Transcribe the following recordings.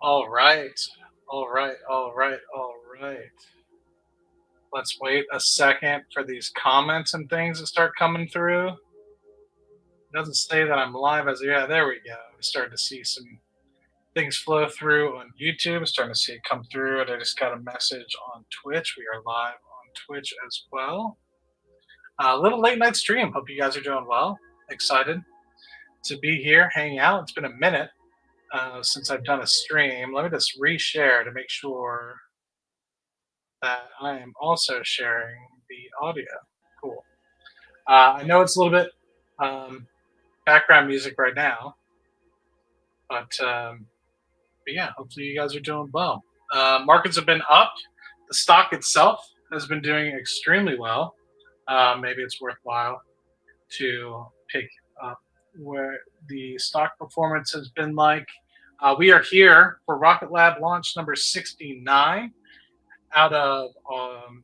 All right. All right. All right. All right. Let's wait a second for these comments and things to start coming through. It doesn't say that I'm live as yeah, there we go. We started to see some things flow through on YouTube. Starting to see it come through, and I just got a message on Twitch. We are live on Twitch as well. A little late night stream. Hope you guys are doing well. Excited to be here, hanging out. It's been a minute since I've done a stream. Let me just reshare to make sure that I am also sharing the audio. Cool. I know it's a little bit um, background music right now, but yeah, hopefully you guys are doing well. Markets have been up. The stock itself has been doing extremely well. Maybe it's worthwhile to pick up where the stock performance has been like. We are here for Rocket Lab launch number 69 out of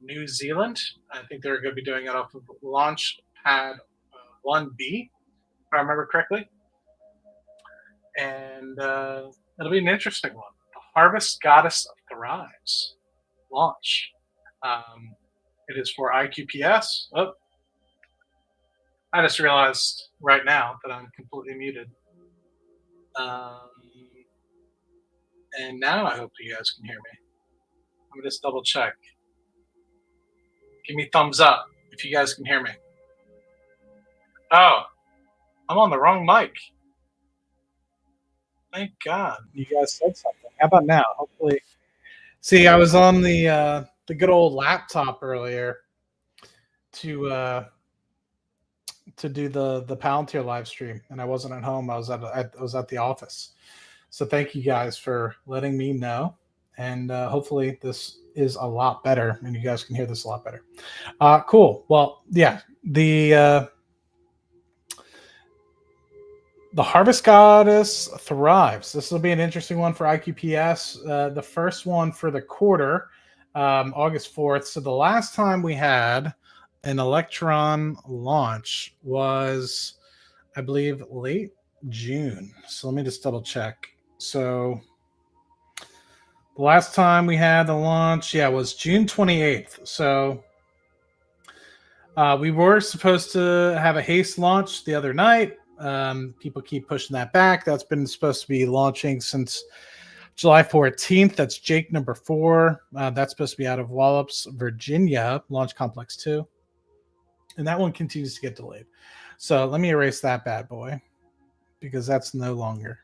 New Zealand. I think they're going to be doing it off of launch pad 1B, if I remember correctly. And it'll be an interesting one. The Harvest Goddess Thrives launch. It is for IQPS. Oh, I just realized right now that I'm completely muted. And now I hope you guys can hear me. Let me just double check. Give me thumbs up if you guys can hear me. Oh, I'm on the wrong mic. Thank God you guys said something. How about now? Hopefully. See, I was on the good old laptop earlier to do the Palantir live stream, and I wasn't at home. I was at the office. So thank you guys for letting me know, and hopefully this is a lot better, and you guys can hear this a lot better. Cool. Well, yeah, the Harvest Goddess Thrives. This will be an interesting one for IQPS. The first one for the quarter, August 4th. So the last time we had an Electron launch was, I believe, late June. So let me just double check. So the last time we had the launch, was June 28th. So we were supposed to have a haste launch the other night. People keep pushing that back. That's been supposed to be launching since July 14th. That's Jake number 4. That's supposed to be out of Wallops, Virginia, Launch Complex 2. And that one continues to get delayed. So let me erase that bad boy because that's no longer.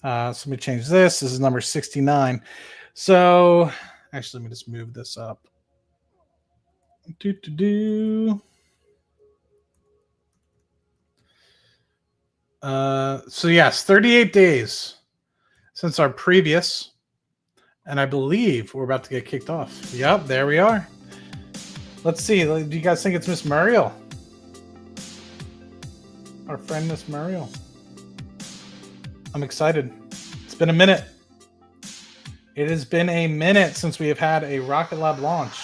So let me change this. This is number 69. So actually, let me just move this up. So yes, 38 days since our previous, and I believe we're about to get kicked off. Yep, there we are. Let's see. Do you guys think it's Miss Muriel? Our friend Miss Muriel. I'm excited. It's been a minute. It has been a minute since we have had a Rocket Lab launch.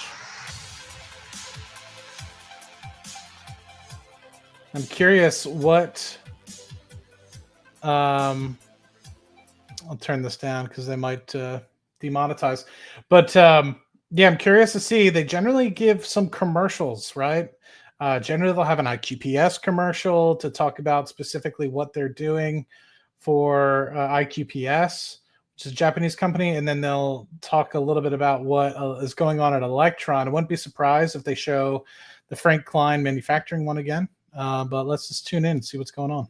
I'm curious what... I'll turn this down because they might demonetize. But yeah, I'm curious to see. They generally give some commercials, right? Generally, they'll have an IQPS commercial to talk about specifically what they're doing for IQPS, which is a Japanese company, and then they'll talk a little bit about what is going on at Electron. I wouldn't be surprised if they show the Frank Klein manufacturing one again. But let's just tune in and see what's going on.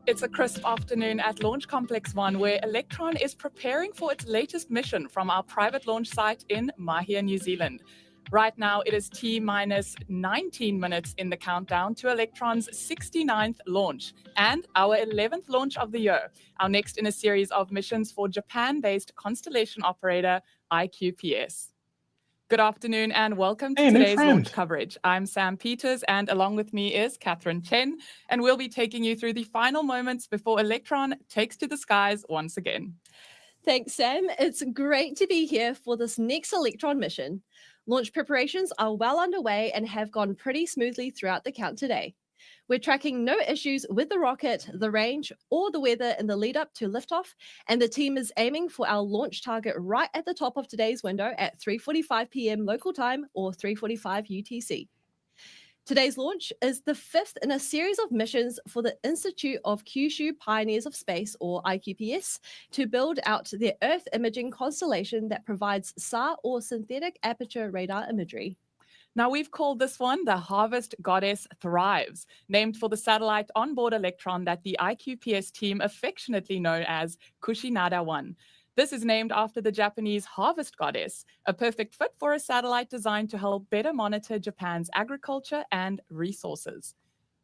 It's a crisp afternoon at Launch Complex 1, where Electron is preparing for its latest mission from our private launch site in Mahia, New Zealand. Right now, it is T-minus 19 minutes in the countdown to Electron's 69th launch and our 11th launch of the year, our next in a series of missions for Japan-based constellation operator IQPS. Good afternoon and welcome to today's launch coverage. I'm Sam Peters, and along with me is Catherine Chen, and we'll be taking you through the final moments before Electron takes to the skies once again. Thanks, Sam. It's great to be here for this next Electron mission. Launch preparations are well underway and have gone pretty smoothly throughout the count today. We're tracking no issues with the rocket, the range, or the weather in the lead up to liftoff, and the team is aiming for our launch target right at the top of today's window at 3:45 p.m. local time or 3:45 UTC. Today's launch is the fifth in a series of missions for the Institute of Kyushu Pioneers of Space, or IQPS, to build out their Earth imaging constellation that provides SAR, or synthetic aperture radar imagery. Now, we've called this one the Harvest Goddess Thrives, named for the satellite onboard Electron that the IQPS team affectionately know as Kushinada-1. This is named after the Japanese harvest goddess, a perfect fit for a satellite designed to help better monitor Japan's agriculture and resources.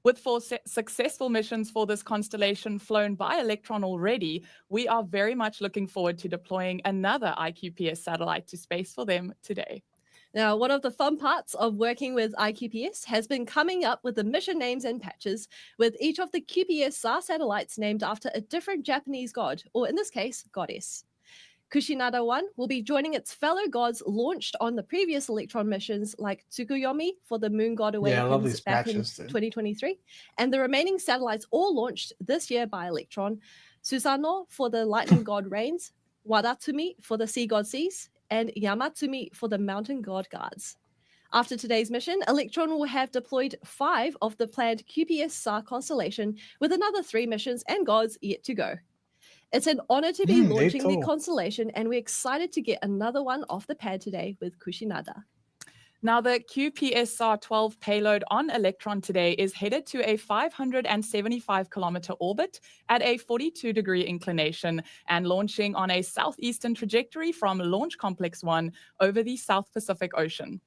With 4 successful missions for this constellation flown by Electron already, we are very much looking forward to deploying another IQPS satellite to space for them today. Now, one of the fun parts of working with IQPS has been coming up with the mission names and patches, with each of the QPS SAR satellites named after a different Japanese god, or in this case, goddess. Kushinada-1 will be joining its fellow gods launched on the previous Electron missions, like Tsukuyomi for the Moon God Awakens back in 2023, and the remaining satellites all launched this year by Electron: Susanoo for the Lightning God Rains, Wadatsumi for the Sea God Seas, and Yamatsumi for the Mountain God Guards. After today's mission, Electron will have deployed 5 of the planned QPS SAR constellation, with another 3 missions and gods yet to go. It's an honor to be launching the constellation, and we're excited to get another one off the pad today with Kushinada. Now, the QPS-SAR-12 payload on Electron today is headed to a 575-kilometer orbit at a 42-degree inclination and launching on a southeastern trajectory from Launch Complex 1 over the South Pacific Ocean.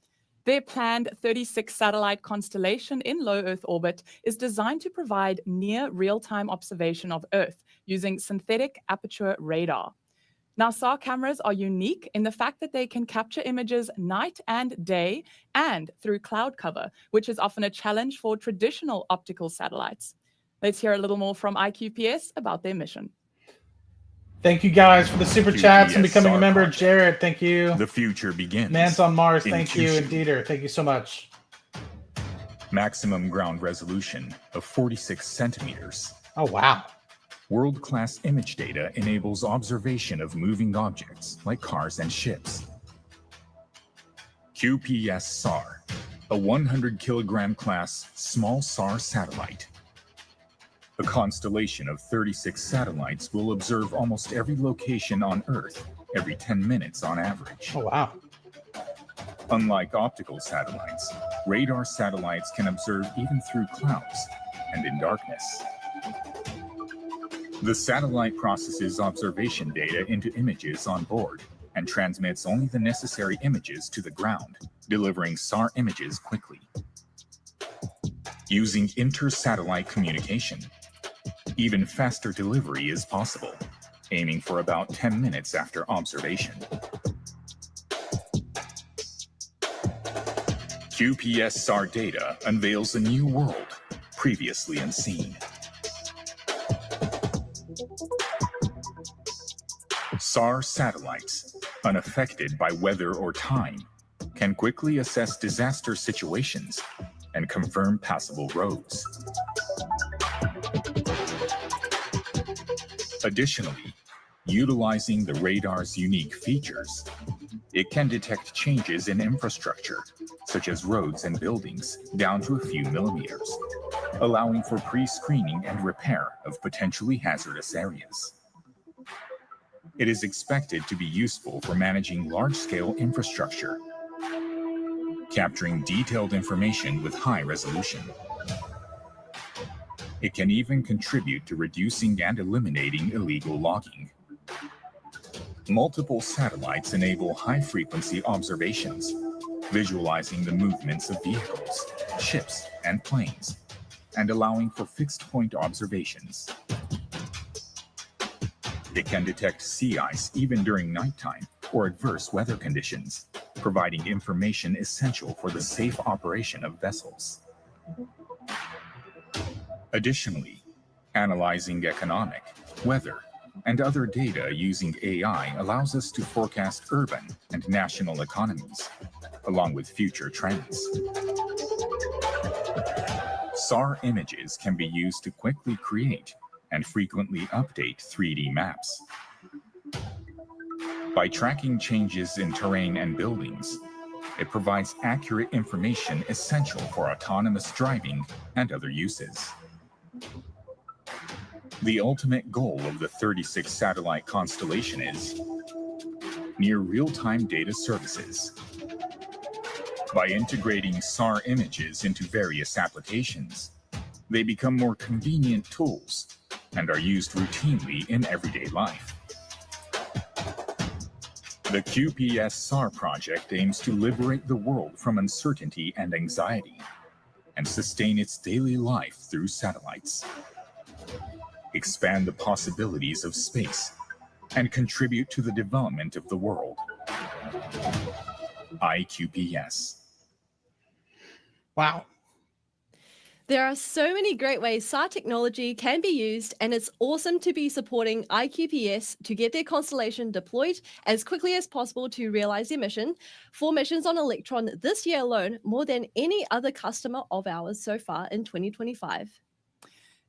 Their planned 36-satellite constellation in low Earth orbit is designed to provide near real-time observation of Earth using synthetic aperture radar. Now, SAR cameras are unique in the fact that they can capture images night and day and through cloud cover, which is often a challenge for traditional optical satellites. Let's hear a little more from IQPS about their mission. Thank you guys for the super chats and becoming a member. Jared, thank you. The future begins. Man's on Mars, thank you. And Dieter, thank you so much. Maximum ground resolution of 46 centimeters. Oh, wow. World-class image data enables observation of moving objects like cars and ships. QPS-SAR, a 100-kilogram class small SAR satellite. A constellation of 36 satellites will observe almost every location on Earth every 10 minutes on average. Oh, wow. Unlike optical satellites, radar satellites can observe even through clouds and in darkness. The satellite processes observation data into images on board and transmits only the necessary images to the ground, delivering SAR images quickly. Using inter-satellite communication, even faster delivery is possible, aiming for about 10 minutes after observation. QPS SAR data unveils a new world previously unseen. SAR satellites, unaffected by weather or time, can quickly assess disaster situations and confirm passable roads. Additionally, utilizing the radar's unique features, it can detect changes in infrastructure, such as roads and buildings, down to a few millimeters, allowing for pre-screening and repair of potentially hazardous areas. It is expected to be useful for managing large-scale infrastructure, capturing detailed information with high resolution. It can even contribute to reducing and eliminating illegal logging. Multiple satellites enable high-frequency observations, visualizing the movements of vehicles, ships, and planes, and allowing for fixed-point observations. It can detect sea ice even during nighttime or adverse weather conditions, providing information essential for the safe operation of vessels. Additionally, analyzing economic, weather, and other data using AI allows us to forecast urban and national economies, along with future trends. SAR images can be used to quickly create and frequently update 3D maps. By tracking changes in terrain and buildings, it provides accurate information essential for autonomous driving and other uses. The ultimate goal of the 36 satellite constellation is near real-time data services. By integrating SAR images into various applications, they become more convenient tools and are used routinely in everyday life. The QPS SAR project aims to liberate the world from uncertainty and anxiety and sustain its daily life through satellites, expand the possibilities of space, and contribute to the development of the world. IQPS. Wow. There are so many great ways SAR technology can be used, and it's awesome to be supporting IQPS to get their constellation deployed as quickly as possible to realize their mission. 4 missions on Electron this year alone, more than any other customer of ours so far in 2025.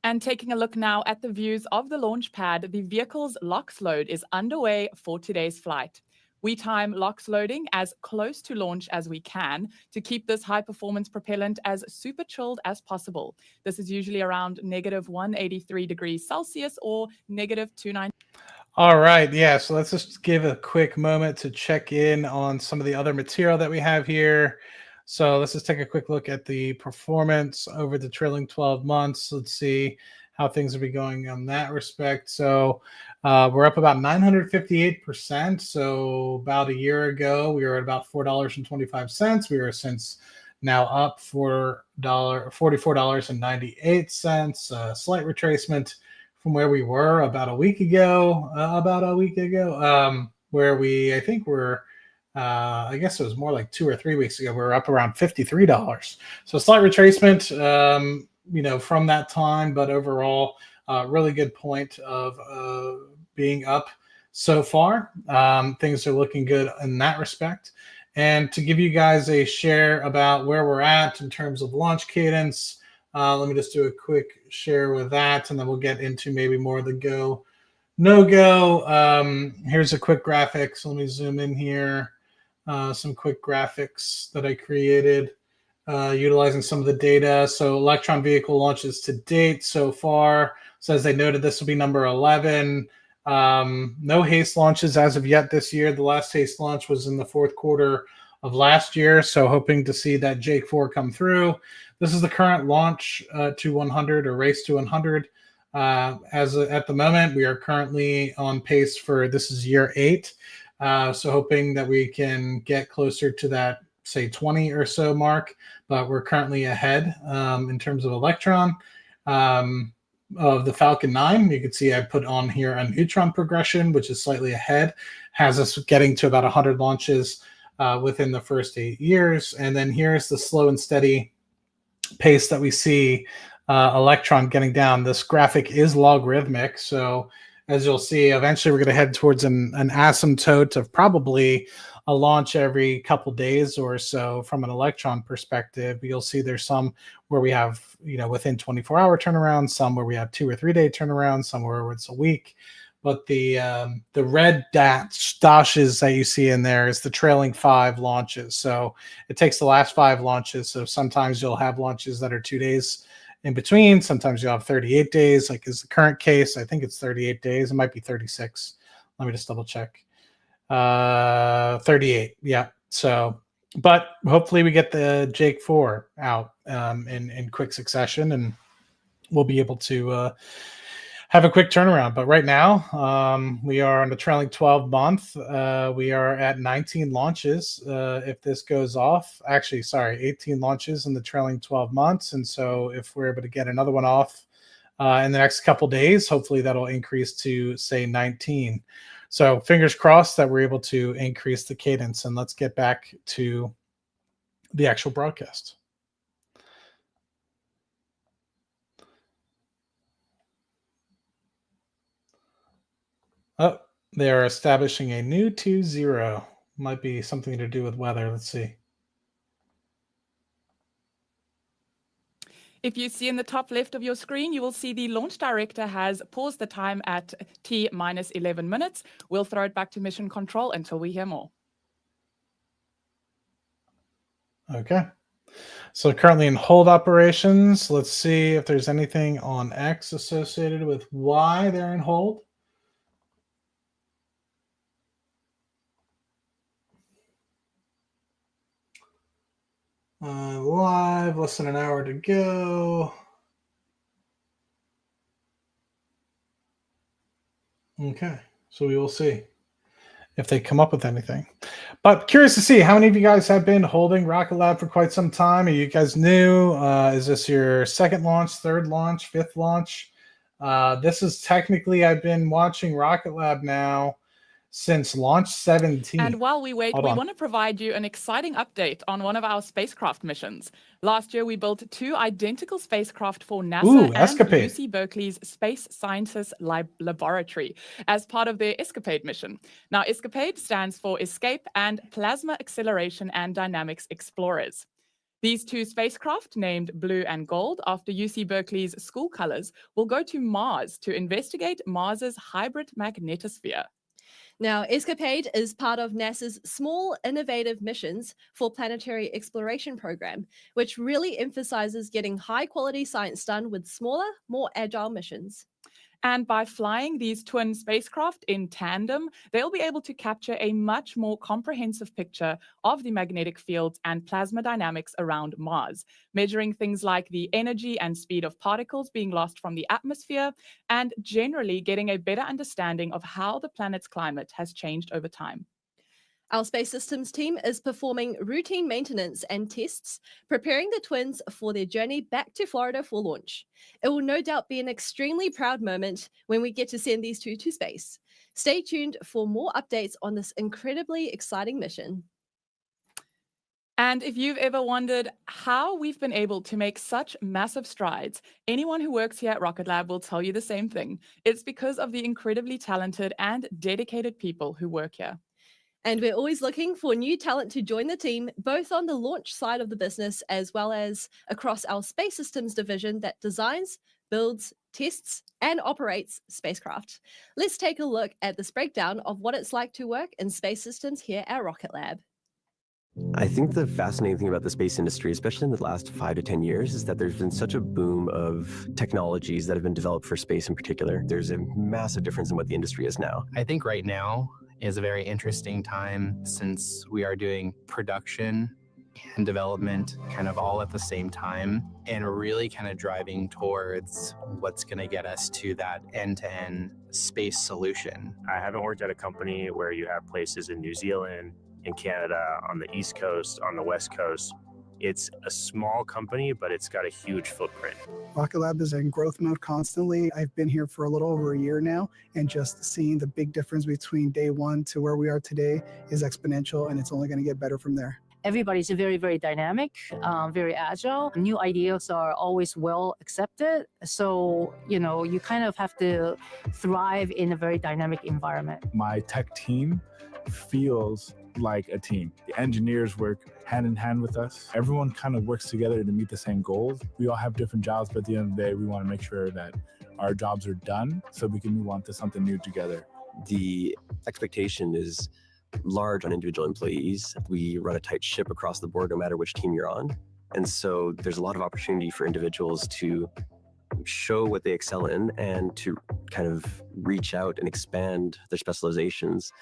And taking a look now at the views of the launch pad, the vehicle's LOX load is underway for today's flight. We time LOX loading as close to launch as we can to keep this high-performance propellant as super chilled as possible. This is usually around negative 183 degrees Celsius or negative 290. All right, yeah, so let's just give a quick moment to check in on some of the other material that we have here. So let's just take a quick look at the performance over the trailing 12 months. Let's see how things will be going on that respect. So we're up about 958%. So about a year ago, we were at about $4.25. We are since now up $44.98. Slight retracement from where we were about a week ago. Where we, I think we're, I guess it was more like 2 or 3 weeks ago. We were up around $53. So slight retracement, from that time, but overall, really good point of being up so far. Things are looking good in that respect. And to give you guys a share about where we're at in terms of launch cadence, let me just do a quick share with that, and then we'll get into maybe more of the go, no-go. Here's a quick graphic. So let me zoom in here. Some quick graphics that I created utilizing some of the data. So Electron vehicle launches to date so far. So as they noted, this will be number 11. No HASTE launches as of yet this year. The last HASTE launch was in the 4th quarter of last year. So hoping to see that Jake 4 come through. This is the current launch to 100 or race to 100. At the moment, we are currently on pace for, this is year 8. So hoping that we can get closer to that, say 20 or so mark, but we're currently ahead in terms of Electron. Of the Falcon 9, you can see I put on here a Neutron progression, which is slightly ahead, has us getting to about 100 launches within the first 8 years. And then here's the slow and steady pace that we see Electron getting down. This graphic is logarithmic, so as you'll see, eventually we're going to head towards an asymptote of probably a launch every couple days or so from an Electron perspective. You'll see there's some where we have, within 24-hour turnarounds, some where we have 2 or 3 day turnarounds, some where it's a week. But the red dashes that you see in there is the trailing 5 launches. So it takes the last 5 launches. So sometimes you'll have launches that are 2 days in between. Sometimes you'll have 38 days, like is the current case. I think it's 38 days. It might be 36. Let me just double check. 38. Yeah. So, but hopefully we get the Jake 4 out in quick succession, and we'll be able to have a quick turnaround. But right now, we are on the trailing 12 month. We are at 19 launches. If this goes off, 18 launches in the trailing 12 months. And so if we're able to get another one off in the next couple days, hopefully that'll increase to, say, 19. So fingers crossed that we're able to increase the cadence. And let's get back to the actual broadcast. Oh, they are establishing a new 2-0. Might be something to do with weather. Let's see. If you see in the top left of your screen, you will see the launch director has paused the time at T minus 11 minutes. We'll throw it back to mission control until we hear more. Okay. So currently in hold operations. Let's see if there's anything on X associated with why they're in hold. Live, less than an hour to go. Okay, so we will see if they come up with anything. But curious to see how many of you guys have been holding Rocket Lab for quite some time. Are you guys new? Is this your second launch, third launch, fifth launch? This is technically, I've been watching Rocket Lab now since launch 17. And while we wait, we want to provide you an exciting update on one of our spacecraft missions. Last year, we built 2 identical spacecraft for NASA and UC Berkeley's Space Sciences Laboratory as part of their ESCAPADE mission. Now, ESCAPADE stands for Escape and Plasma Acceleration and Dynamics Explorers. These 2 spacecraft, named Blue and Gold after UC Berkeley's school colors, will go to Mars to investigate Mars's hybrid magnetosphere. Now, ESCAPADE is part of NASA's Small Innovative Missions for Planetary Exploration program, which really emphasizes getting high-quality science done with smaller, more agile missions. And by flying these twin spacecraft in tandem, they'll be able to capture a much more comprehensive picture of the magnetic fields and plasma dynamics around Mars, measuring things like the energy and speed of particles being lost from the atmosphere, and generally getting a better understanding of how the planet's climate has changed over time. Our Space Systems team is performing routine maintenance and tests, preparing the twins for their journey back to Florida for launch. It will no doubt be an extremely proud moment when we get to send these 2 to space. Stay tuned for more updates on this incredibly exciting mission. And if you've ever wondered how we've been able to make such massive strides, anyone who works here at Rocket Lab will tell you the same thing. It's because of the incredibly talented and dedicated people who work here. And we're always looking for new talent to join the team, both on the launch side of the business as well as across our Space Systems division that designs, builds, tests, and operates spacecraft. Let's take a look at this breakdown of what it's like to work in Space Systems here at Rocket Lab. I think the fascinating thing about the space industry, especially in the last 5 to 10 years, is that there's been such a boom of technologies that have been developed for space in particular. There's a massive difference in what the industry is now. I think right now is a very interesting time since we are doing production and development kind of all at the same time and really kind of driving towards what's going to get us to that end-to-end space solution. I haven't worked at a company where you have places in New Zealand, in Canada, on the East Coast, on the West Coast. It's a small company, but it's got a huge footprint. Rocket Lab is in growth mode constantly. I've been here for a little over a year now, and just seeing the big difference between day one to where we are today is exponential, and it's only going to get better from there. Everybody's very, very dynamic, very agile. New ideas are always well accepted. So, you kind of have to thrive in a very dynamic environment. My tech team feels like a team. The engineers work hand in hand with us. Everyone kind of works together to meet the same goals. We all have different jobs, but at the end of the day, we want to make sure that our jobs are done so we can move on to something new together. The expectation is large on individual employees. We run a tight ship across the board, no matter which team you're on. And so there's a lot of opportunity for individuals to show what they excel in and to kind of reach out and expand their specializations.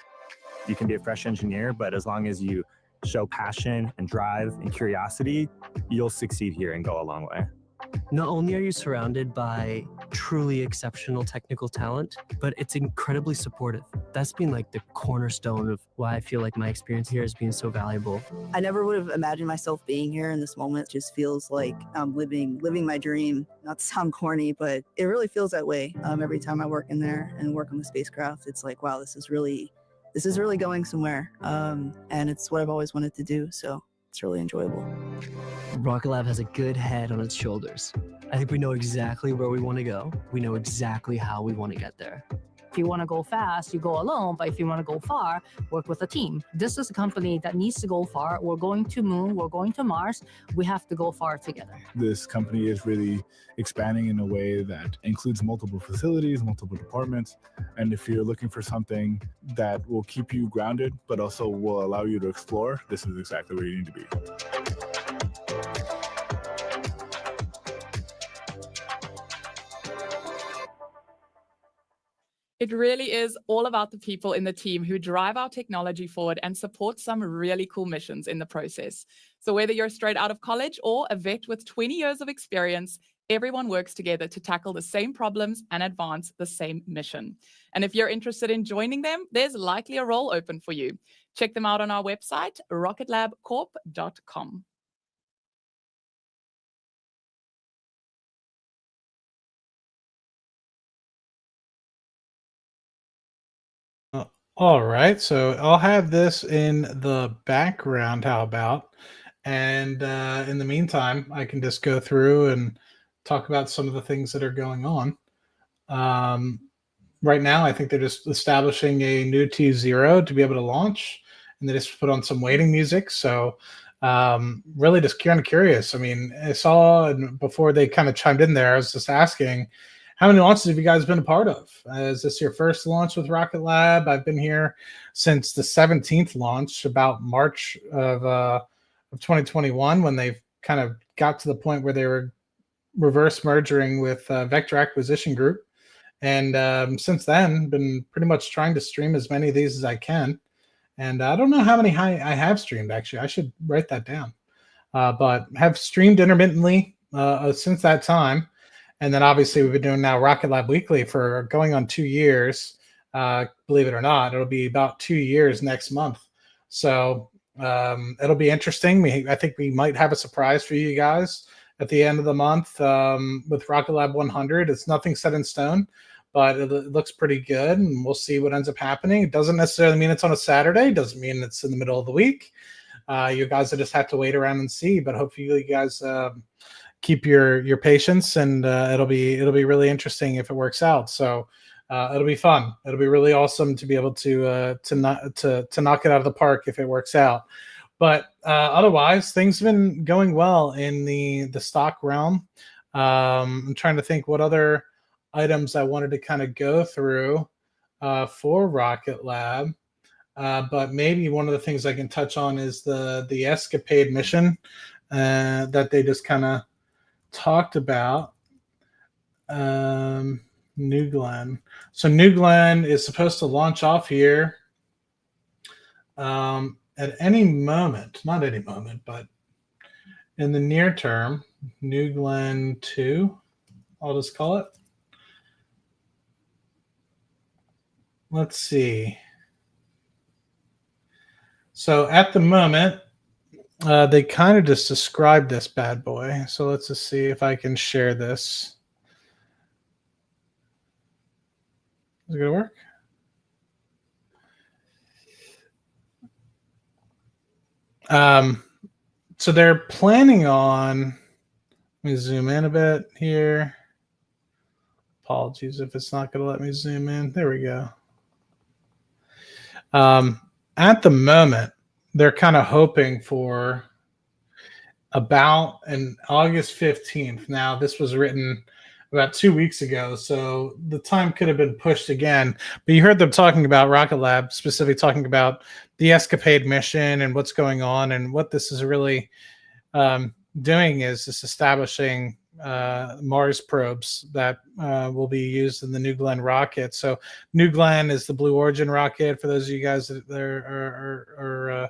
You can be a fresh engineer, but as long as you show passion and drive and curiosity, you'll succeed here and go a long way. Not only are you surrounded by truly exceptional technical talent, but it's incredibly supportive. That's been like the cornerstone of why I feel like my experience here has been so valuable. I never would have imagined myself being here in this moment. It just feels like I'm living my dream. Not to sound corny, but it really feels that way. Every time I work in there and work on the spacecraft, it's like, wow, this is really going somewhere. And it's what I've always wanted to do. So it's really enjoyable. Rocket Lab has a good head on its shoulders. I think we know exactly where we want to go. We know exactly how we want to get there. If you want to go fast, you go alone. But if you want to go far, work with a team. This is a company that needs to go far. We're going to Moon. We're going to Mars. We have to go far together. This company is really expanding in a way that includes multiple facilities, multiple departments. And if you're looking for something that will keep you grounded, but also will allow you to explore, this is exactly where you need to be. It really is all about the people in the team who drive our technology forward and support some really cool missions in the process. So whether you're straight out of college or a vet with 20 years of experience, everyone works together to tackle the same problems and advance the same mission. And if you're interested in joining them, there's likely a role open for you. Check them out on our website, rocketlabcorp.com. All right, so I'll have this in the background. How about? And in the meantime, I can just go through and talk about some of the things that are going on. Right now, I think they're just establishing a new T0 to be able to launch, and they just put on some waiting music. So really just kind of curious. I mean, I saw, and before they kind of chimed in there, I was just asking, how many launches have you guys been a part of? Is this your first launch with Rocket Lab? I've been here since the 17th launch, about March of 2021, when they kind of got to the point where they were reverse merging with Vector Acquisition Group. And since then, been pretty much trying to stream as many of these as I can. And I don't know how many I have streamed, actually. I should write that down. But have streamed intermittently since that time. And then obviously we've been doing now Rocket Lab Weekly for going on 2 years. Believe it or not, it'll be about 2 years next month. So it'll be interesting. I think we might have a surprise for you guys at the end of the month with Rocket Lab 100. It's nothing set in stone, but it looks pretty good, and we'll see what ends up happening. It doesn't necessarily mean it's on a Saturday. It doesn't mean it's in the middle of the week. You guys will just have to wait around and see, but hopefully you guys keep your patience, and it'll be really interesting if it works out. So it'll be fun. It'll be really awesome to be able to knock it out of the park if it works out. But otherwise, things have been going well in the stock realm. I'm trying to think what other items I wanted to kind of go through for Rocket Lab. But maybe one of the things I can touch on is the Escapade mission that they just kind of talked about. New Glenn. So New Glenn is supposed to launch off here at any moment, not any moment, but in the near term. New Glenn 2, I'll just call it. Let's see. So at the moment, they kind of just described this bad boy. So let's just see if I can share this. Is it going to work? So they're planning on, let me zoom in a bit here. Apologies if it's not going to let me zoom in. There we go. At the moment, they're kind of hoping for about an August 15th. Now, this was written about 2 weeks ago, so the time could have been pushed again. But you heard them talking about Rocket Lab, specifically talking about the Escapade mission and what's going on. And what this is really doing is just establishing Mars probes that will be used in the New Glenn rocket. So New Glenn is the Blue Origin rocket, for those of you guys that are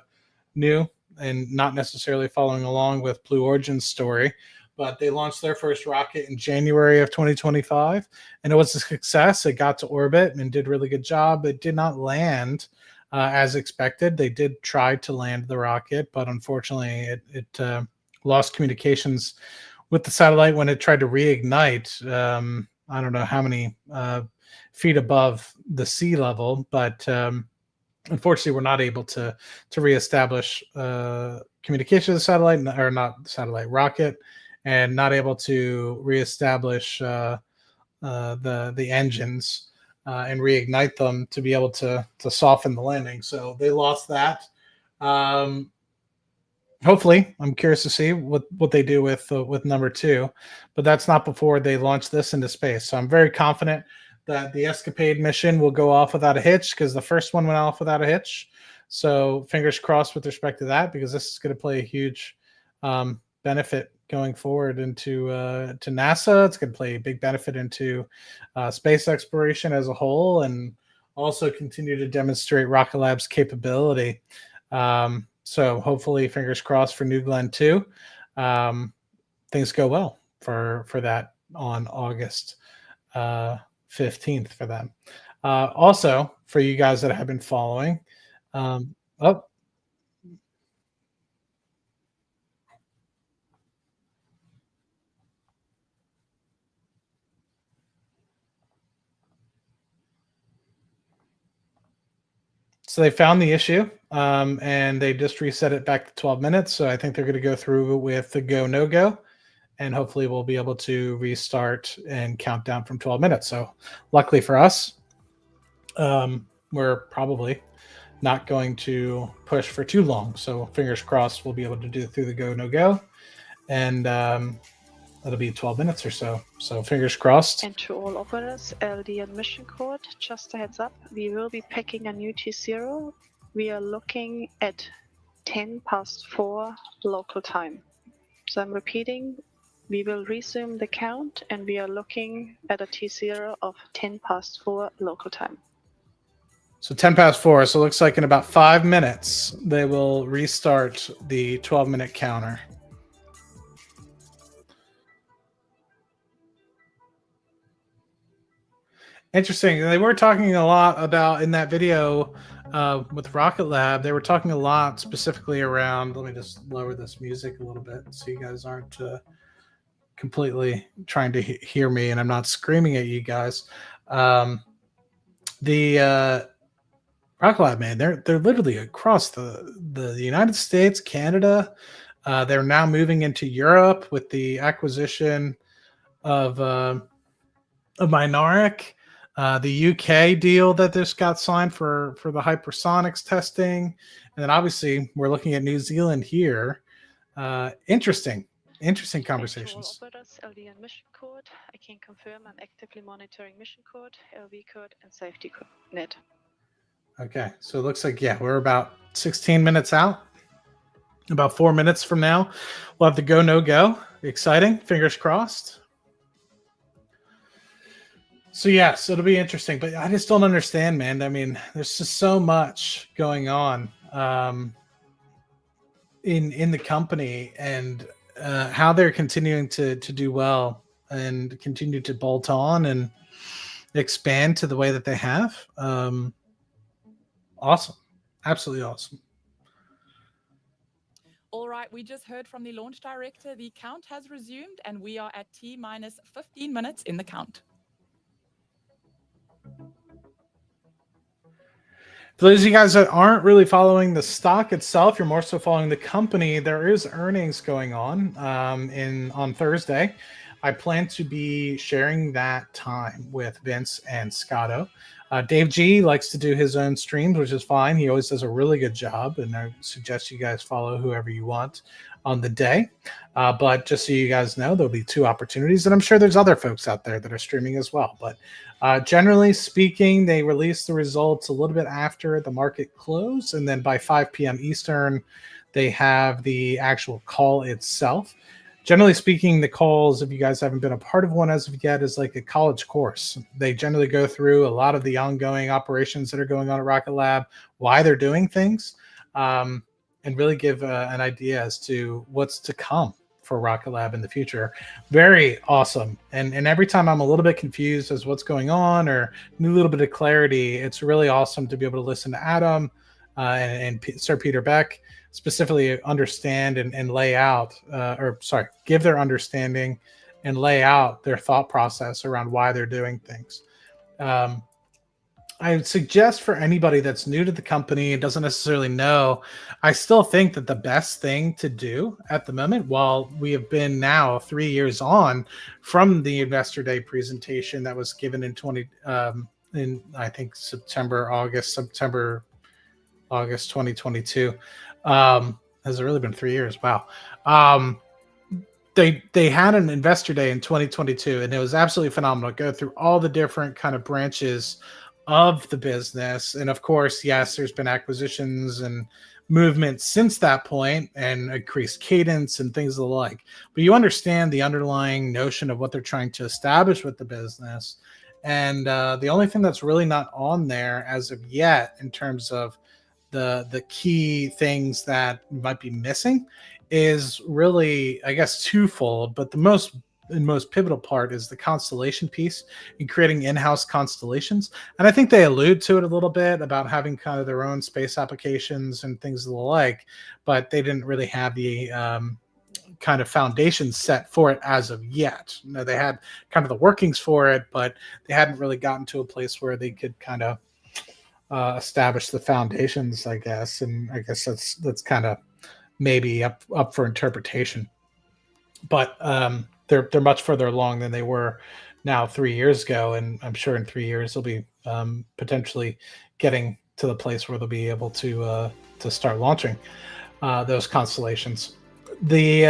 new and not necessarily following along with Blue Origin's story. But they launched their first rocket in January of 2025, and it was a success. It got to orbit and did a really good job. It did not land as expected. They did try to land the rocket, but unfortunately it lost communications with the satellite when it tried to reignite. I don't know how many feet above the sea level, but unfortunately, we're not able to reestablish communication with the satellite, or not the satellite, rocket, and not able to reestablish the engines. and reignite them to be able to soften the landing. So they lost that. Hopefully, I'm curious to see what they do with number 2, but that's not before they launch this into space. So I'm very confident that the Escapade mission will go off without a hitch, because the first one went off without a hitch. So fingers crossed with respect to that, because this is going to play a huge benefit going forward into to NASA. It's going to play a big benefit into space exploration as a whole, and also continue to demonstrate Rocket Lab's capability. So hopefully, fingers crossed for New Glenn too. Things go well for that on August 15th for them. Also, for you guys that have been following, so they found the issue, and they just reset it back to 12 minutes. So I think they're going to go through with the go, no go, and hopefully we'll be able to restart and count down from 12 minutes. So luckily for us, we're probably not going to push for too long. So fingers crossed we'll be able to do through the go, no go, and it'll be 12 minutes or so. So fingers crossed. And to all operators, LD admission code, just a heads up, we will be picking a new T0. We are looking at 4:10 local time. So I'm repeating, we will resume the count, and we are looking at a T0 of 4:10 local time. So 4:10. So it looks like in about 5 minutes, they will restart the 12-minute counter. Interesting. They were talking a lot about, in that video with Rocket Lab, they were talking a lot specifically around, let me just lower this music a little bit so you guys aren't completely trying to hear me and I'm not screaming at you guys. The Rocket Lab, man, they're literally across the United States, Canada. They're now moving into Europe with the acquisition of Minoric. The UK deal that just got signed for the hypersonics testing, and then obviously we're looking at New Zealand here. Interesting conversations. Operators, LD and mission code. I can confirm I'm actively monitoring mission code, LV code, and safety net. Okay, so it looks like, yeah, we're about 16 minutes out. About 4 minutes from now, we'll have the go, no go. Exciting. Fingers crossed. So yes, it'll be interesting, but I just don't understand, man. I mean, there's just so much going on in the company, and how they're continuing to do well and continue to bolt on and expand to the way that they have. Awesome, absolutely awesome. All right, we just heard from the launch director. The count has resumed, and we are at T-minus 15 minutes in the count. For those of you guys that aren't really following the stock itself, you're more so following the company. There is earnings going on on Thursday. I plan to be sharing that time with Vince and Scotto. Dave G likes to do his own streams, which is fine. He always does a really good job, and I suggest you guys follow whoever you want on the day. But just so you guys know, there'll be 2 opportunities, and I'm sure there's other folks out there that are streaming as well. But generally speaking, they release the results a little bit after the market close, and then by 5 p.m. Eastern, they have the actual call itself. Generally speaking, the calls, if you guys haven't been a part of one as of yet, is like a college course. They generally go through a lot of the ongoing operations that are going on at Rocket Lab, why they're doing things, and really give an idea as to what's to come for Rocket Lab in the future. Very awesome. And every time I'm a little bit confused as what's going on or need a little bit of clarity, it's really awesome to be able to listen to Adam and Sir Peter Beck specifically understand and lay out, give their understanding and lay out their thought process around why they're doing things. I would suggest for anybody that's new to the company and doesn't necessarily know, I still think that the best thing to do at the moment, while we have been now 3 years on from the Investor Day presentation that was given in in I think August 2022. Has it really been 3 years? Wow. They had an investor day in 2022, and it was absolutely phenomenal. Go through all the different kind of branches of the business, and of course, yes, there's been acquisitions and movement since that point, and increased cadence and things of the like. But you understand the underlying notion of what they're trying to establish with the business, and the only thing that's really not on there as of yet, in terms of the key things that might be missing, is really, I guess, twofold. But the most pivotal part is the constellation piece and creating in-house constellations. And I think they allude to it a little bit about having kind of their own space applications and things of the like, but they didn't really have the kind of foundation set for it as of yet. You know, they had kind of the workings for it, but they hadn't really gotten to a place where they could kind of establish the foundations, I guess. And I guess that's kind of maybe up for interpretation. But they're much further along than they were now 3 years ago, and I'm sure in 3 years they'll be potentially getting to the place where they'll be able to start launching those constellations. The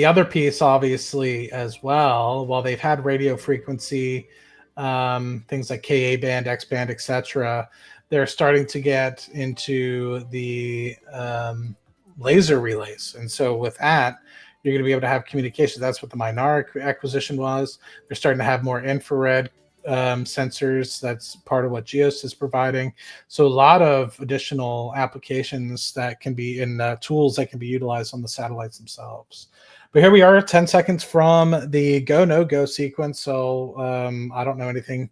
other piece, obviously, as well, while they've had radio frequency, things like Ka band, X band, etc., they're starting to get into the laser relays. And so with that, you're going to be able to have communication. That's what the Minar acquisition was. They're starting to have more infrared sensors. That's part of what Geos is providing. So a lot of additional applications that can be in tools that can be utilized on the satellites themselves. But here we are, 10 seconds from the go, no go sequence. So I don't know anything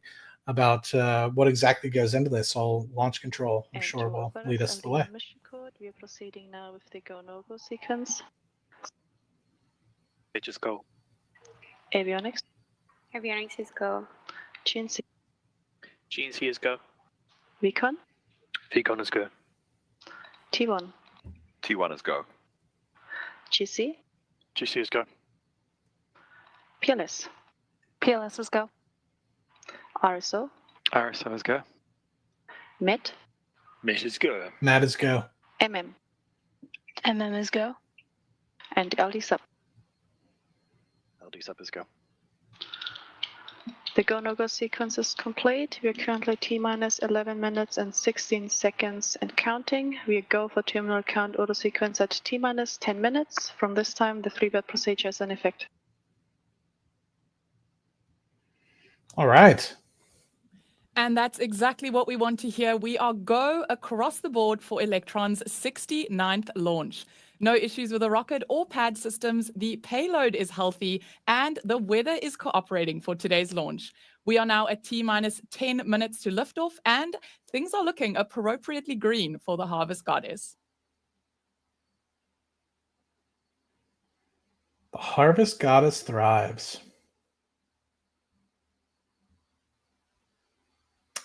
about what exactly goes into this. So launch control, I'm sure, will lead us the way. Mission code. We are proceeding now with the go, no go sequence. Just go. Avionics. Avionics is go. GNC. GNC is go. Vcon. Vcon is go. T1. T1 is go. GC. GC is go. PLS. PLS is go. RSO. RSO is go. MET. MET is go. That is go. MM. MM is go. And LD sub. LD sub is go. The go no go sequence is complete. We are currently T-minus 11 minutes and 16 seconds and counting. We go for terminal count auto sequence at T-minus 10 minutes. From this time, the 3-bit procedure is in effect. All right. And that's exactly what we want to hear. We are go across the board for Electron's 69th launch. No issues with the rocket or pad systems. The payload is healthy and the weather is cooperating for today's launch. We are now at T-minus 10 minutes to liftoff, and things are looking appropriately green for the Harvest Goddess. The Harvest Goddess thrives.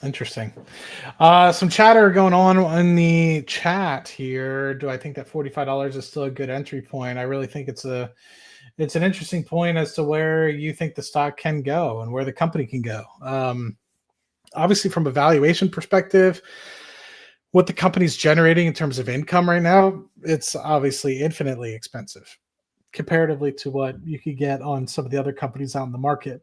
Interesting. Some chatter going on in the chat here. Do I think that $45 is still a good entry point? I really think it's an interesting point as to where you think the stock can go and where the company can go. Obviously, from a valuation perspective, what the company's generating in terms of income right now, it's obviously infinitely expensive comparatively to what you could get on some of the other companies out in the market.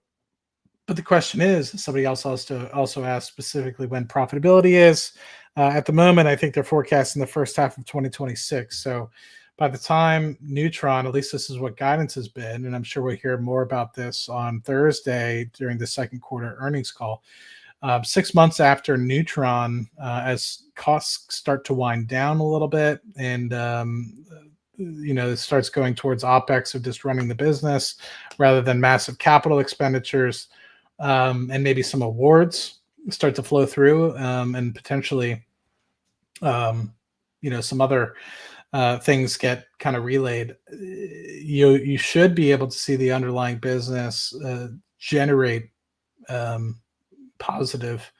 But the question is, somebody else has to also ask specifically when profitability is. At the moment, I think they're forecasting the first half of 2026. So by the time Neutron, at least this is what guidance has been, and I'm sure we'll hear more about this on Thursday during the second quarter earnings call. 6 months after Neutron, as costs start to wind down a little bit and it starts going towards OpEx of just running the business rather than massive capital expenditures, and maybe some awards start to flow through, and potentially, some other things get kind of relayed. You should be able to see the underlying business generate positive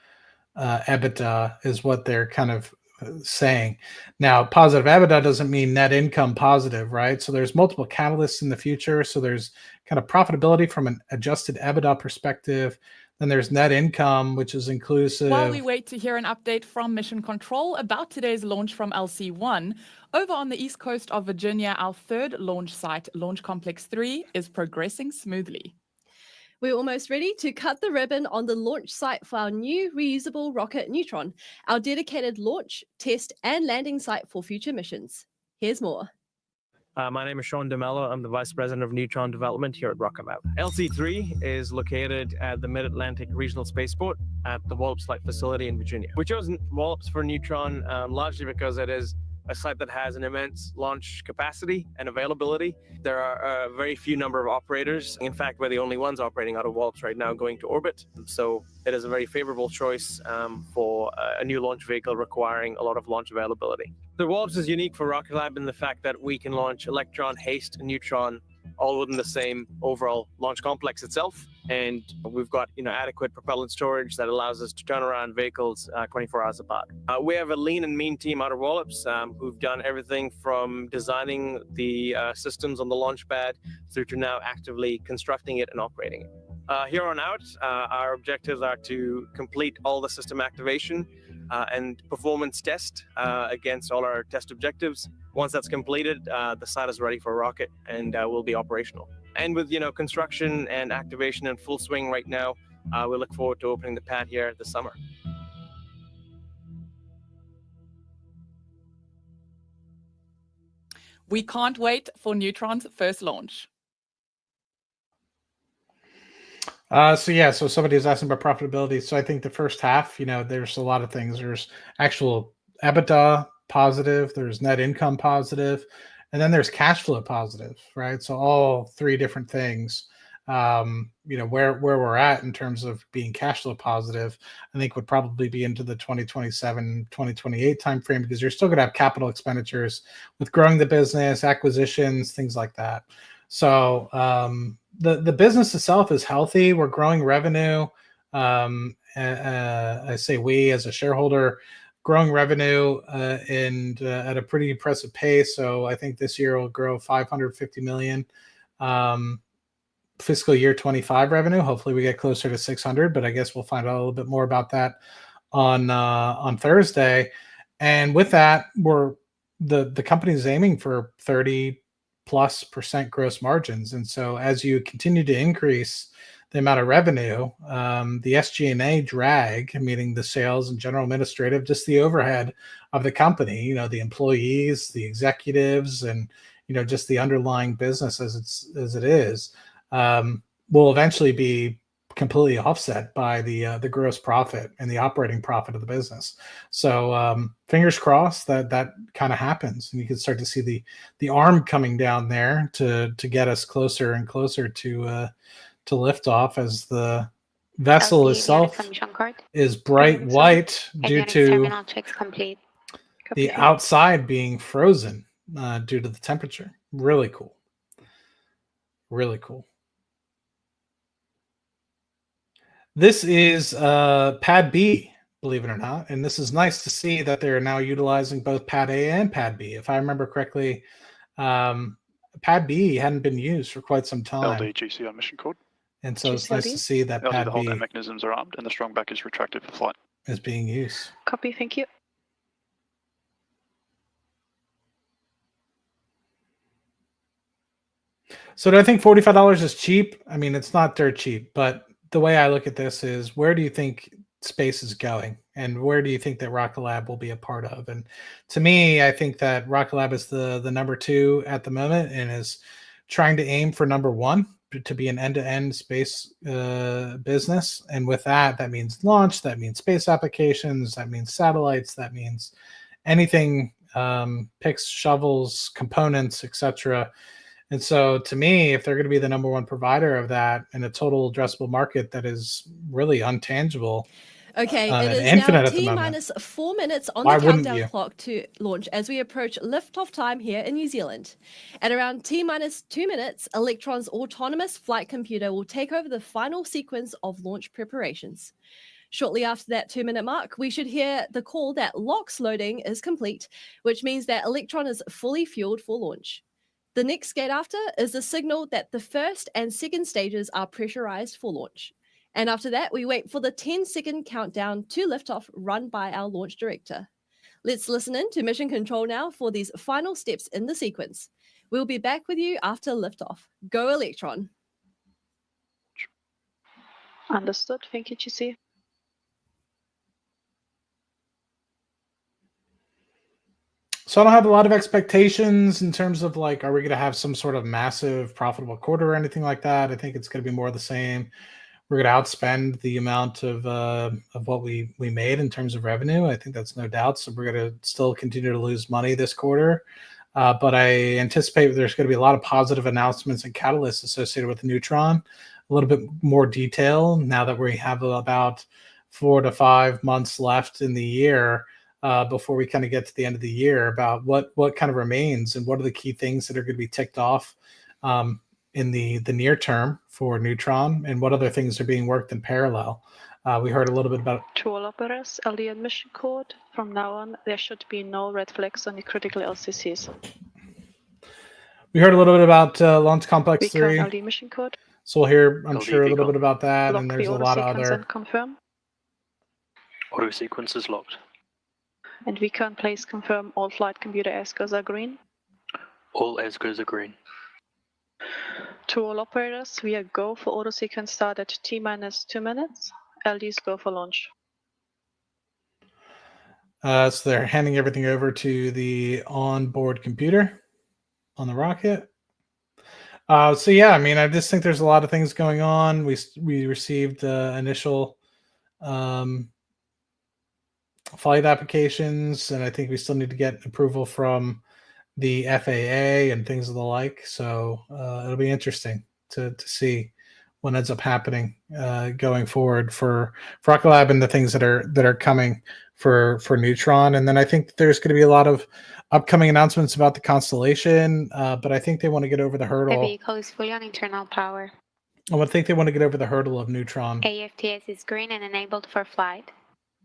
EBITDA, is what they're kind of saying. Now, positive EBITDA doesn't mean net income positive, right? So there's multiple catalysts in the future. So there's kind of profitability from an adjusted EBITDA perspective. Then there's net income, which is inclusive. While we wait to hear an update from Mission Control about today's launch from LC1, over on the east coast of Virginia, our third launch site, Launch Complex 3, is progressing smoothly. We're almost ready to cut the ribbon on the launch site for our new reusable rocket Neutron, our dedicated launch, test, and landing site for future missions. Here's more. My name is Sean DeMello. I'm the Vice President of Neutron Development here at Rocket Lab. LC3 is located at the Mid-Atlantic Regional Spaceport at the Wallops Flight Facility in Virginia. We chose Wallops for Neutron largely because it is a site that has an immense launch capacity and availability. There are a very few number of operators. In fact, we're the only ones operating out of Wallops right now going to orbit. So it is a very favorable choice for a new launch vehicle requiring a lot of launch availability. The Wallops is unique for Rocket Lab in the fact that we can launch Electron, HASTE, and Neutron all within the same overall launch complex itself. And we've got adequate propellant storage that allows us to turn around vehicles 24 hours apart. We have a lean and mean team out of Wallops who've done everything from designing the systems on the launch pad through to now actively constructing it and operating it. Here on out, our objectives are to complete all the system activation and performance test against all our test objectives. Once that's completed, the site is ready for a rocket and will be operational. And with construction and activation in full swing right now, we look forward to opening the pad here this summer. We can't wait for Neutron's first launch. So somebody was asking about profitability. So I think the first half, there's a lot of things. There's actual EBITDA positive, there's net income positive, and then there's cash flow positive, right? So all three different things. Where we're at in terms of being cash flow positive, I think would probably be into the 2027, 2028 timeframe, because you're still going to have capital expenditures with growing the business, acquisitions, things like that. So the business itself is healthy. We're growing revenue. I say we as a shareholder, growing revenue and at a pretty impressive pace. So I think this year will grow 550 million. Fiscal year 25 revenue. Hopefully we get closer to 600, but I guess we'll find out a little bit more about that on Thursday. And with that, the company is aiming for 30+% gross margins. And so as you continue to increase the amount of revenue, the SG&A drag, meaning the sales and general administrative, just the overhead of the company, the employees, the executives, and just the underlying business as it is, will eventually be completely offset by the gross profit and the operating profit of the business. So fingers crossed that kind of happens, and you can start to see the arm coming down there to get us closer and closer to liftoff, as the vessel LC, itself is bright white due Avionics to terminal checks complete. the outside being frozen due to the temperature. Really cool. Really cool. This is Pad B, believe it or not. And this is nice to see that they're now utilizing both Pad A and Pad B. If I remember correctly, Pad B hadn't been used for quite some time. LD GC on mission code. And so it's nice to see that LD, Pad the hold B down mechanisms are armed and the strong back is retracted for flight. is being used. Copy, thank you. So do I think $45 is cheap? I mean, it's not dirt cheap, but the way I look at this is, where do you think space is going, and where do you think that Rocket Lab will be a part of? And to me, I think that Rocket Lab is the number 2 at the moment, and is trying to aim for number 1 to be an end-to-end space business. And with that means launch, that means space applications, that means satellites, that means anything, picks, shovels, components, etc. And so to me, if they're going to be the number 1 provider of that in a total addressable market that is really untangible, Okay, and it is infinite now at the moment, T-4 minutes on why the wouldn't countdown you? clock to launch as we approach liftoff time here in New Zealand. At around T-2 minutes, Electron's autonomous flight computer will take over the final sequence of launch preparations. Shortly after that 2-minute mark, we should hear the call that LOX loading is complete, which means that Electron is fully fueled for launch. The next gate after is a signal that the first and second stages are pressurized for launch. And after that, we wait for the 10-second countdown to liftoff run by our launch director. Let's listen in to Mission Control now for these final steps in the sequence. We'll be back with you after liftoff. Go Electron. Understood. Thank you, GC. So I don't have a lot of expectations in terms of like, are we going to have some sort of massive profitable quarter or anything like that? I think it's going to be more of the same. We're going to outspend the amount of what we made in terms of revenue. I think that's no doubt. So we're going to still continue to lose money this quarter. But I anticipate there's going to be a lot of positive announcements and catalysts associated with Neutron. A little bit more detail now that we have about 4 to 5 months left in the year before we kind of get to the end of the year about what kind of remains and what are the key things that are going to be ticked off in the near term for Neutron and what other things are being worked in parallel. We heard a little bit about To all operators, LD admission code. From now on, there should be no red flags on the critical LCCs. We heard a little bit about Launch Complex 3. LD mission code. So we'll hear, I'm LD sure, a little Vico. bit about that. Lock And the there's a auto lot of sequence other. and confirm. Auto sequence is locked. And we can please confirm all flight computer ESCOs are green. All ESCOs are green. To all operators, we are go for auto sequence start at T-minus 2 minutes. LDs go for launch. So they're handing everything over to the onboard computer on the rocket. So yeah, I mean, I just think there's a lot of things going on. We received initial flight applications, and I think we still need to get approval from the FAA and things of the like. So it'll be interesting to see what ends up happening going forward for Rocket Lab and the things that are coming for Neutron. And then I think there's going to be a lot of upcoming announcements about the constellation, but I think they want to get over the The hurdle. vehicle is fully on internal power. I think they want to get over the hurdle of Neutron AFTS is green and enabled for flight.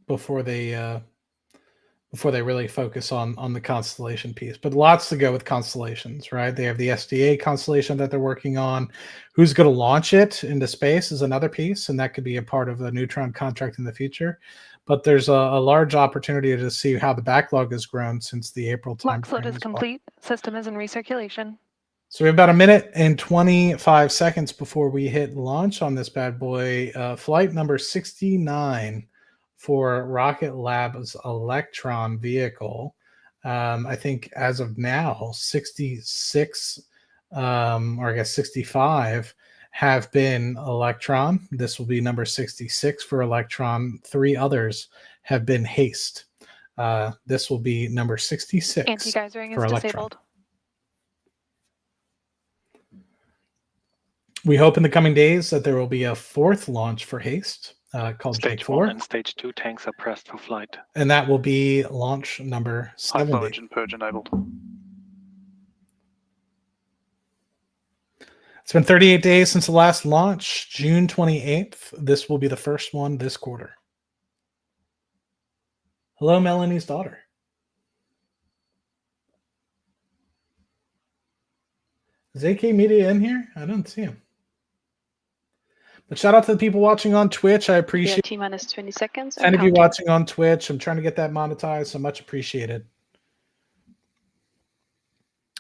before they really focus on the constellation piece. But lots to go with constellations, right? They have the SDA constellation that they're working on. Who's going to launch it into space is another piece, and that could be a part of the Neutron contract in the future. But there's a large opportunity to see how the backlog has grown since the April timeframe. Lock slot is complete. System is in recirculation. So we have about 1 minute and 25 seconds before we hit launch on this bad boy. Flight number 69 for Rocket Lab's Electron vehicle. I think as of now, 66, or I guess 65 have been Electron. This will be number 66 for Electron. 3 others have been Haste. This will be number 66 Anti-geysering for is Electron. disabled. We hope in the coming days that there will be a 4th launch for Haste called Stage J4. 1 and Stage 2 tanks are pressed for flight. And that will be launch number High flow 70. engine purge enabled. It's been 38 days since the last launch, June 28th. This will be the first one this quarter. Hello, Melanie's daughter. Is AK Media in here? I don't see him. But shout out to the people watching on Twitch. I We are appreciate T-minus 20 seconds. 10 and of you counting. watching on Twitch. I'm trying to get that monetized, so much appreciated.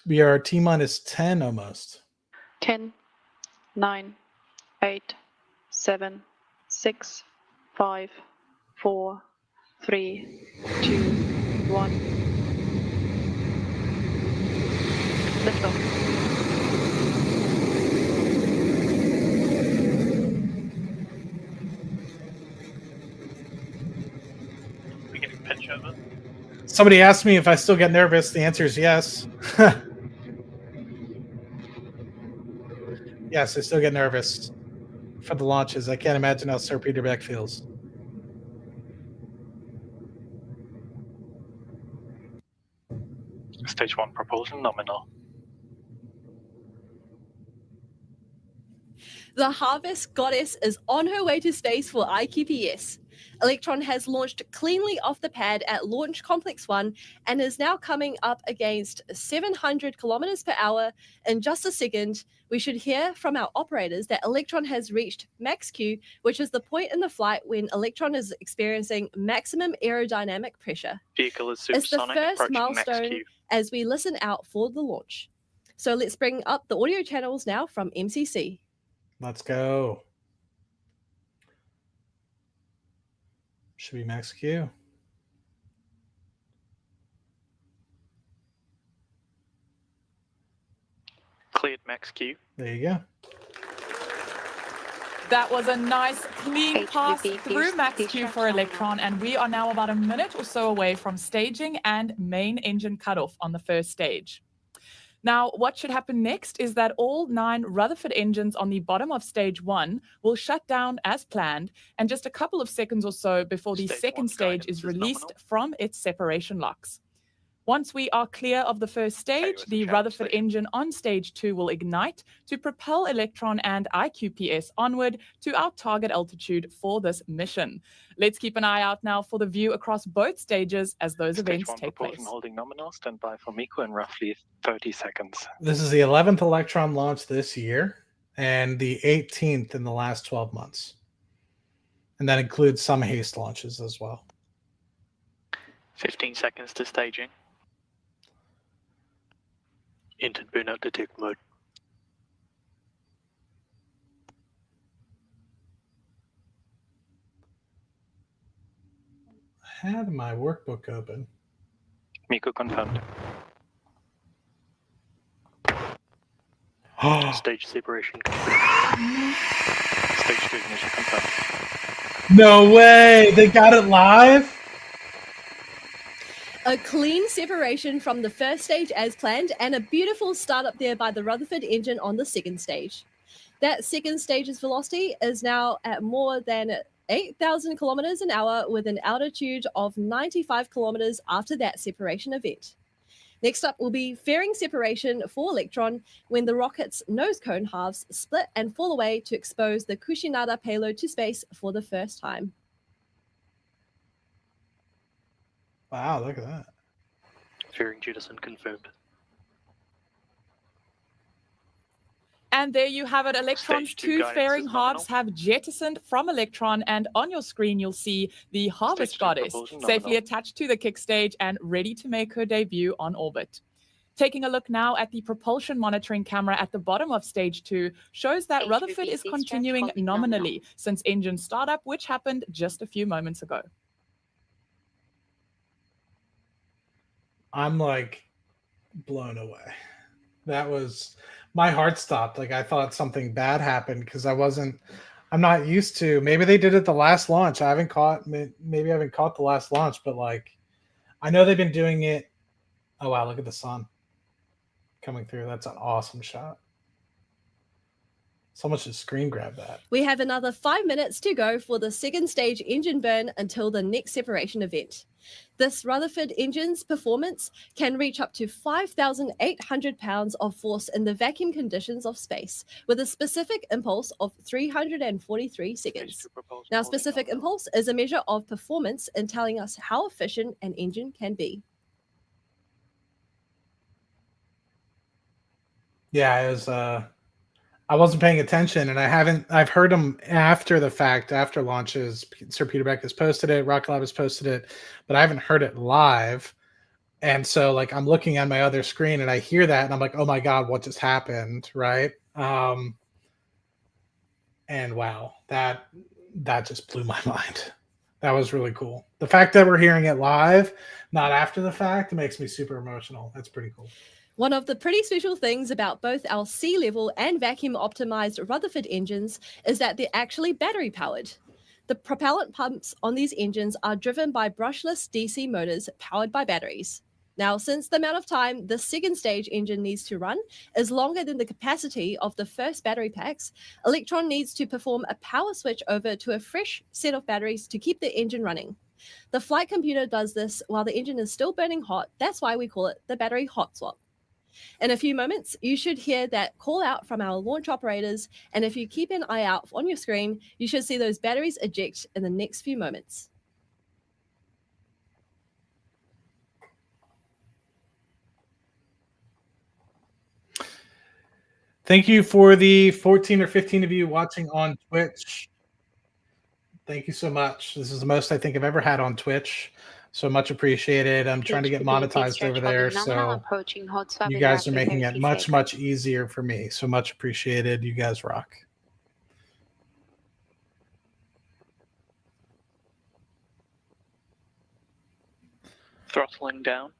We are T-minus 10 almost. 10, 9, 8, 7, 6, 5, 4, 3, 2, 1. Lift off. We getting pitch over? Somebody asked me if I still get nervous. The answer is yes. Yes, I still get nervous for the launches. I can't imagine how Sir Peter Beck feels. Stage 1 propulsion nominal. The Harvest Goddess is on her way to space for IQPS. Electron has launched cleanly off the pad at Launch Complex 1 and is now coming up against 700 kilometers per hour in just a second we should hear from our operators that Electron has reached max Q, which is the point in the flight when Electron is experiencing maximum aerodynamic pressure. Vehicle is It's the supersonic, first approaching max milestone Q. as we listen out for the launch. So let's bring up the audio channels now from MCC. Let's go. Should be max Q. Cleared max Q. There you go. That was a nice, clean pass HVP, through max please Q check for on Electron, and we are now about a minute or so away from staging and main engine cutoff on the first stage. Now, what should happen next is that all 9 Rutherford engines on the bottom of stage 1 will shut down as planned, and just a couple of seconds or so before the second stage is released from its separation locks. Once we are clear of the first stage, the Rutherford engine on stage 2 will ignite to propel Electron and IQPS onward to our target altitude for this mission. Let's keep an eye out now for the view across both stages as those events take place. Holding nominal, stand by for MECO in roughly 30 seconds. This is the 11th Electron launch this year and the 18th in the last 12 months. And that includes some HASTE launches as well. 15 seconds to staging. Entered burnout detect mode. I had my workbook open. MECO confirmed. Stage separation confirmed. Stage 2 ignition confirmed. No way! They got it live? A clean separation from the first stage as planned, and a beautiful start up there by the Rutherford engine on the second stage. That second stage's velocity is now at more than 8,000 kilometers an hour with an altitude of 95 kilometers after that separation event. Next up will be fairing separation for Electron when the rocket's nose cone halves split and fall away to expose the Kushinada payload to space for the first time. Wow, look at that. Fairing jettison confirmed. And there you have it. Electron's Stage 2 two guidance fairing is halves have jettisoned from Electron, and on your screen you'll see the Harvest Stage 2 Goddess propulsion safely nominal. attached to the kick stage and ready to make her debut on orbit. Taking a look now at the propulsion monitoring camera at the bottom of stage 2 shows that Rutherford is continuing nominally since engine startup, which happened just a few moments ago. I'm like blown away. That was, my heart stopped. Like I thought something bad happened because I'm not used to, maybe they did it the last launch. Maybe I haven't caught the last launch, but like, I know they've been doing it. Oh wow, look at the sun coming through. That's an awesome shot. Someone should screen grab that. We have another 5 minutes to go for the second stage engine burn until the next separation event. This Rutherford engine's performance can reach up to 5,800 pounds of force in the vacuum conditions of space, with a specific impulse of 343 seconds. Now, specific impulse is a measure of performance in telling us how efficient an engine can be. Yeah, it was I wasn't paying attention, and I've heard them after the fact, after launches. Sir Peter Beck has posted it, RKLB has posted it, but I haven't heard it live. And so like I'm looking at my other screen and I hear that and I'm like, oh my God, what just happened? Right. And wow, that just blew my mind. That was really cool. The fact that we're hearing it live, not after the fact, makes me super emotional. That's pretty cool. One of the pretty special things about both our sea level and vacuum optimized Rutherford engines is that they're actually battery powered. The propellant pumps on these engines are driven by brushless DC motors powered by batteries. Now, since the amount of time the second stage engine needs to run is longer than the capacity of the first battery packs, Electron needs to perform a power switch over to a fresh set of batteries to keep the engine running. The flight computer does this while the engine is still burning hot. That's why we call it the battery hot swap. In a few moments, you should hear that call out from our launch operators, and if you keep an eye out on your screen, you should see those batteries eject in the next few moments. Thank you for the 14 or 15 of you watching on Twitch. Thank you so much. This is the most I think I've ever had on Twitch. So much appreciated. I'm trying to get monetized over there. So you guys are making it much, much easier for me. So much appreciated. You guys rock. Throttling down.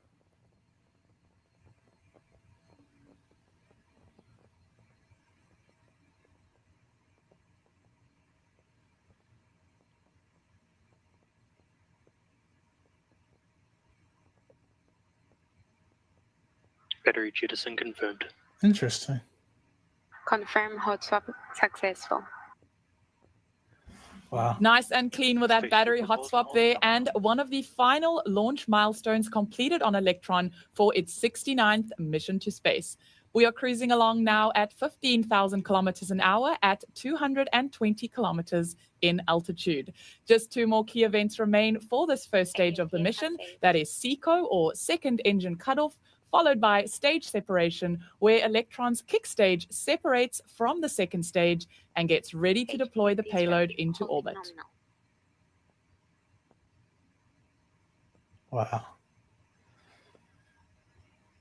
Battery jettison confirmed. Interesting. Confirm hot swap successful. Wow. Nice and clean with that battery hot swap there, and one of the final launch milestones completed on Electron for its 69th mission to space. We are cruising along now at 15,000 kilometers an hour at 220 kilometers in altitude. Just 2 more key events remain for this first stage of the mission. That is SECO, or second engine cutoff, followed by stage separation, where Electron's kick stage separates from the second stage and gets ready to deploy the payload into orbit. Wow.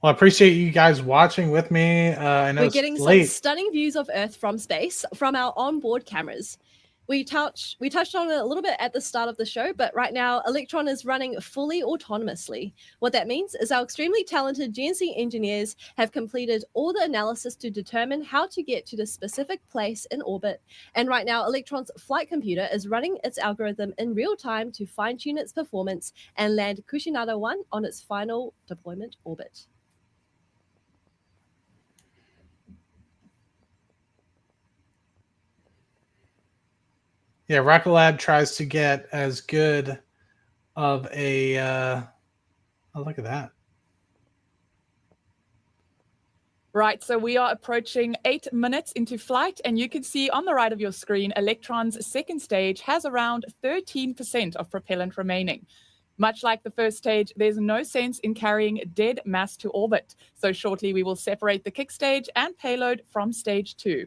Well, I appreciate you guys watching with me. I know We're it's getting late. some stunning views of Earth from space from our onboard cameras. We touched on it a little bit at the start of the show, but right now Electron is running fully autonomously. What that means is our extremely talented GNC engineers have completed all the analysis to determine how to get to the specific place in orbit. And right now Electron's flight computer is running its algorithm in real time to fine-tune its performance and land Kushinada 1 on its final deployment orbit. Yeah, Rocket Lab tries to get as good of a oh, look at that. Right, so we are approaching 8 minutes into flight, and you can see on the right of your screen, Electron's second stage has around 13% of propellant remaining. Much like the first stage, there's no sense in carrying dead mass to orbit. So shortly we will separate the kick stage and payload from stage 2.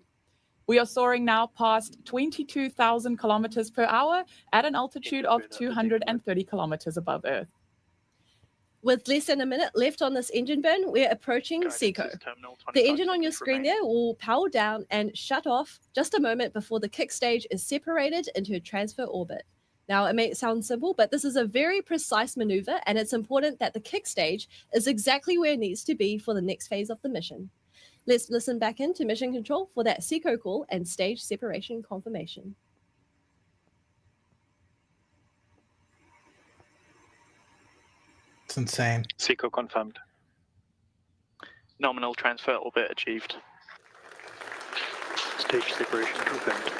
We are soaring now past 22,000 kilometers per hour at an altitude of 230 kilometers above Earth. With less than a minute left on this engine burn, we're approaching SECO. The engine on your screen there will power down and shut off just a moment before the kick stage is separated into a transfer orbit. Now, it may sound simple, but this is a very precise maneuver, and it's important that the kick stage is exactly where it needs to be for the next phase of the mission. Let's listen back into Mission Control for that SECO call and stage separation confirmation. It's insane. SECO confirmed. Nominal transfer orbit achieved. Stage separation confirmed.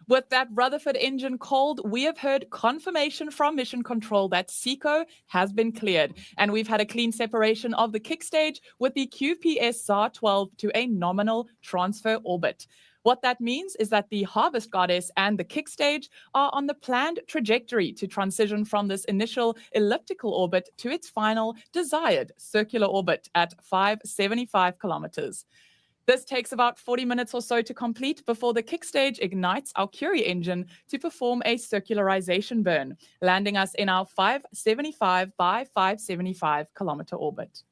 With that Rutherford engine cold, we have heard confirmation from Mission Control that SECO has been cleared, and we've had a clean separation of the kick stage with the QPS SAR-12 to a nominal transfer orbit. What that means is that the Harvest Goddess and the kick stage are on the planned trajectory to transition from this initial elliptical orbit to its final desired circular orbit at 575 kilometers. This takes about 40 minutes or so to complete before the kick stage ignites our Curie engine to perform a circularization burn, landing us in our 575 by 575 kilometer orbit.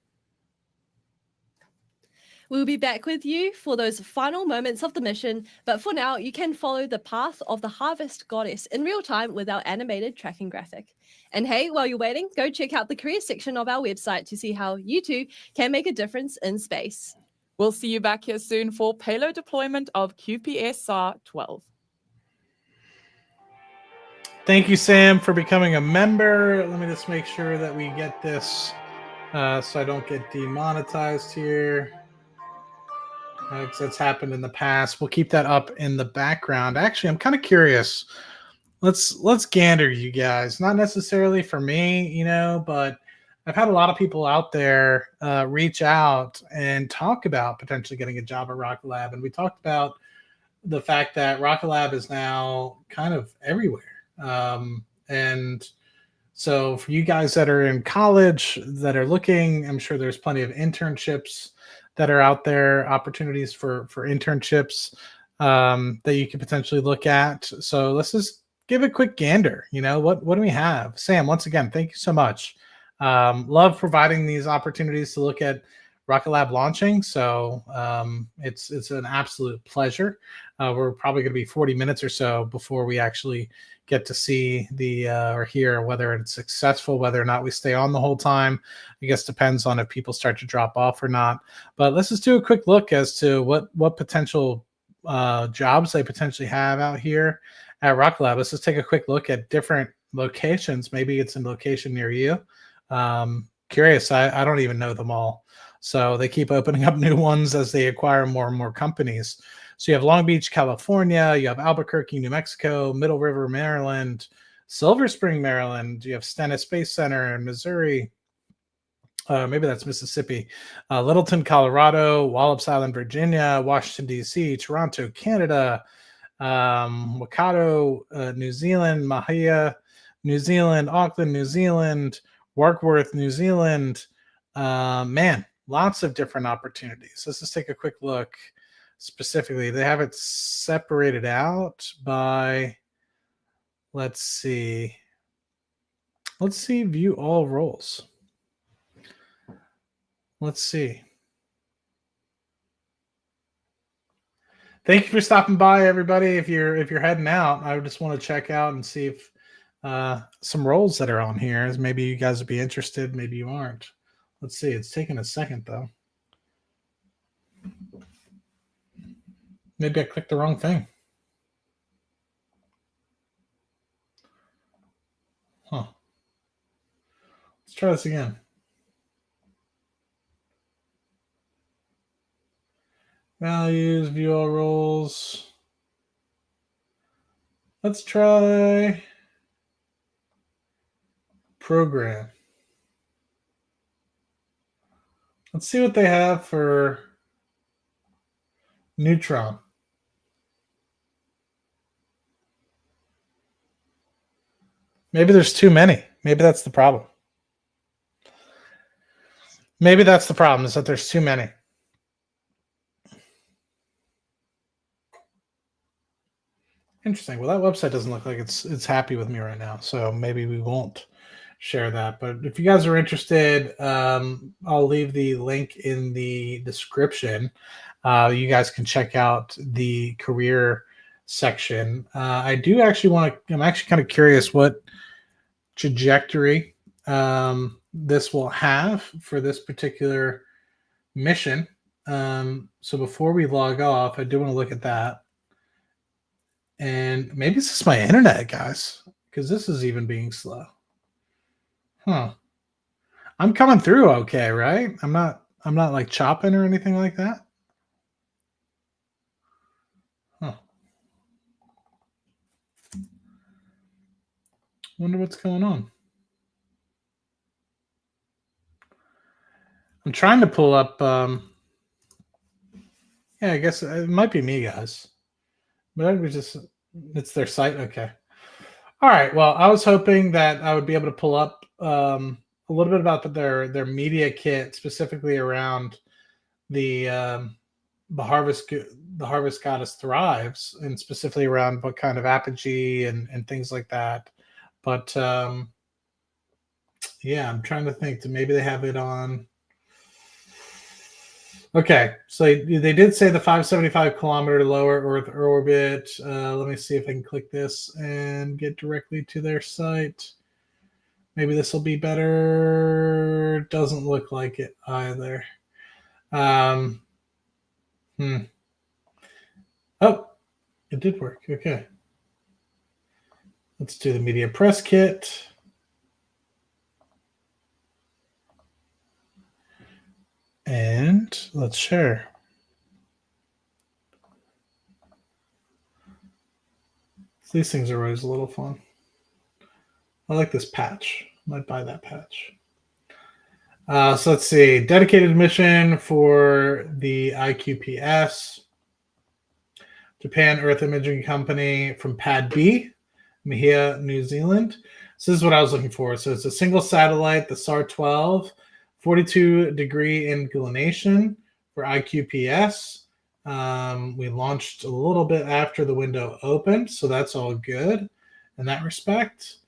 We'll be back with you for those final moments of the mission, but for now, you can follow the path of the Harvest Goddess in real time with our animated tracking graphic. And hey, while you're waiting, go check out the career section of our website to see how you too can make a difference in space. We'll see you back here soon for payload deployment of QPS SAR-12. Thank you, Sam, for becoming a member. Let me just make sure that we get this so I don't get demonetized here. Because that's happened in the past. We'll keep that up in the background. Actually, I'm kind of curious. Let's gander, you guys. Not necessarily for me, you know, but I've had a lot of people out there reach out and talk about potentially getting a job at Rocket Lab. And we talked about the fact that Rocket Lab is now kind of everywhere. And So for you guys that are in college that are looking, I'm sure there's plenty of internships that are out there, opportunities for internships that you could potentially look at. So let's just give a quick gander. You know, what do we have? Sam, once again, thank you so much. Love providing these opportunities to look at Rocket Lab launching. So it's an absolute pleasure. We're probably going to be 40 minutes or so before we actually get to see the or hear whether it's successful, whether or not we stay on the whole time. I guess depends on if people start to drop off or not. But let's just do a quick look as to what potential jobs they potentially have out here at Rocket Lab. Let's just take a quick look at different locations. Maybe it's a location near you. Curious. I don't even know them all. So they keep opening up new ones as they acquire more and more companies. So you have Long Beach, California. You have Albuquerque, New Mexico, Middle River, Maryland, Silver Spring, Maryland. You have Stennis Space Center in Missouri. Maybe that's Mississippi. Littleton, Colorado, Wallops Island, Virginia, Washington, D.C., Toronto, Canada, Waikato, New Zealand, Mahia, New Zealand, Auckland, New Zealand, Warkworth, New Zealand. Man, lots of different opportunities. Let's just take a quick look. Specifically, they have it separated out by, let's see, view all roles. Let's see. Thank you for stopping by, everybody. If you're heading out, I just want to check out and see if some roles that are on here is maybe you guys would be interested, maybe you aren't. Let's see. It's taking a second though. Maybe I clicked the wrong thing. Huh. Let's try this again. Values, view all roles. Let's try program. Let's see what they have for Neutron. Maybe there's too many. Maybe that's the problem. Maybe that's the problem, is that there's too many. Interesting. Well, that website doesn't look like it's happy with me right now, so maybe we won't share that. But if you guys are interested, I'll leave the link in the description. You guys can check out the career section. I do actually want to. I'm actually kind of curious what trajectory this will have for this particular mission. So before we log off, I do want to look at that. And maybe it's just my internet, guys, because this is even being slow. Huh. I'm coming through okay, right? I'm not like chopping or anything like that. Huh. Wonder what's going on. I'm trying to pull up yeah, I guess it might be me, guys. But it's their site. Okay. All right. Well, I was hoping that I would be able to pull up a little bit about their media kit, specifically around the Harvest Goddess Thrives, and specifically around what kind of apogee and things like that. But yeah, I'm trying to think. Maybe they have it on. Okay, so they did say the 575 kilometer lower Earth orbit. Let me see if I can click this and get directly to their site. Maybe this will be better. Doesn't look like it either. Oh, it did work. Okay. Let's do the media press kit. And let's share. These things are always a little fun. I like this patch. I might buy that patch. So let's see. Dedicated mission for the IQPS. Japan Earth Imaging Company from Pad B, Mahia, New Zealand. So this is what I was looking for. So it's a single satellite, the SAR-12, 42-degree inclination for IQPS. We launched a little bit after the window opened, so that's all good in that respect.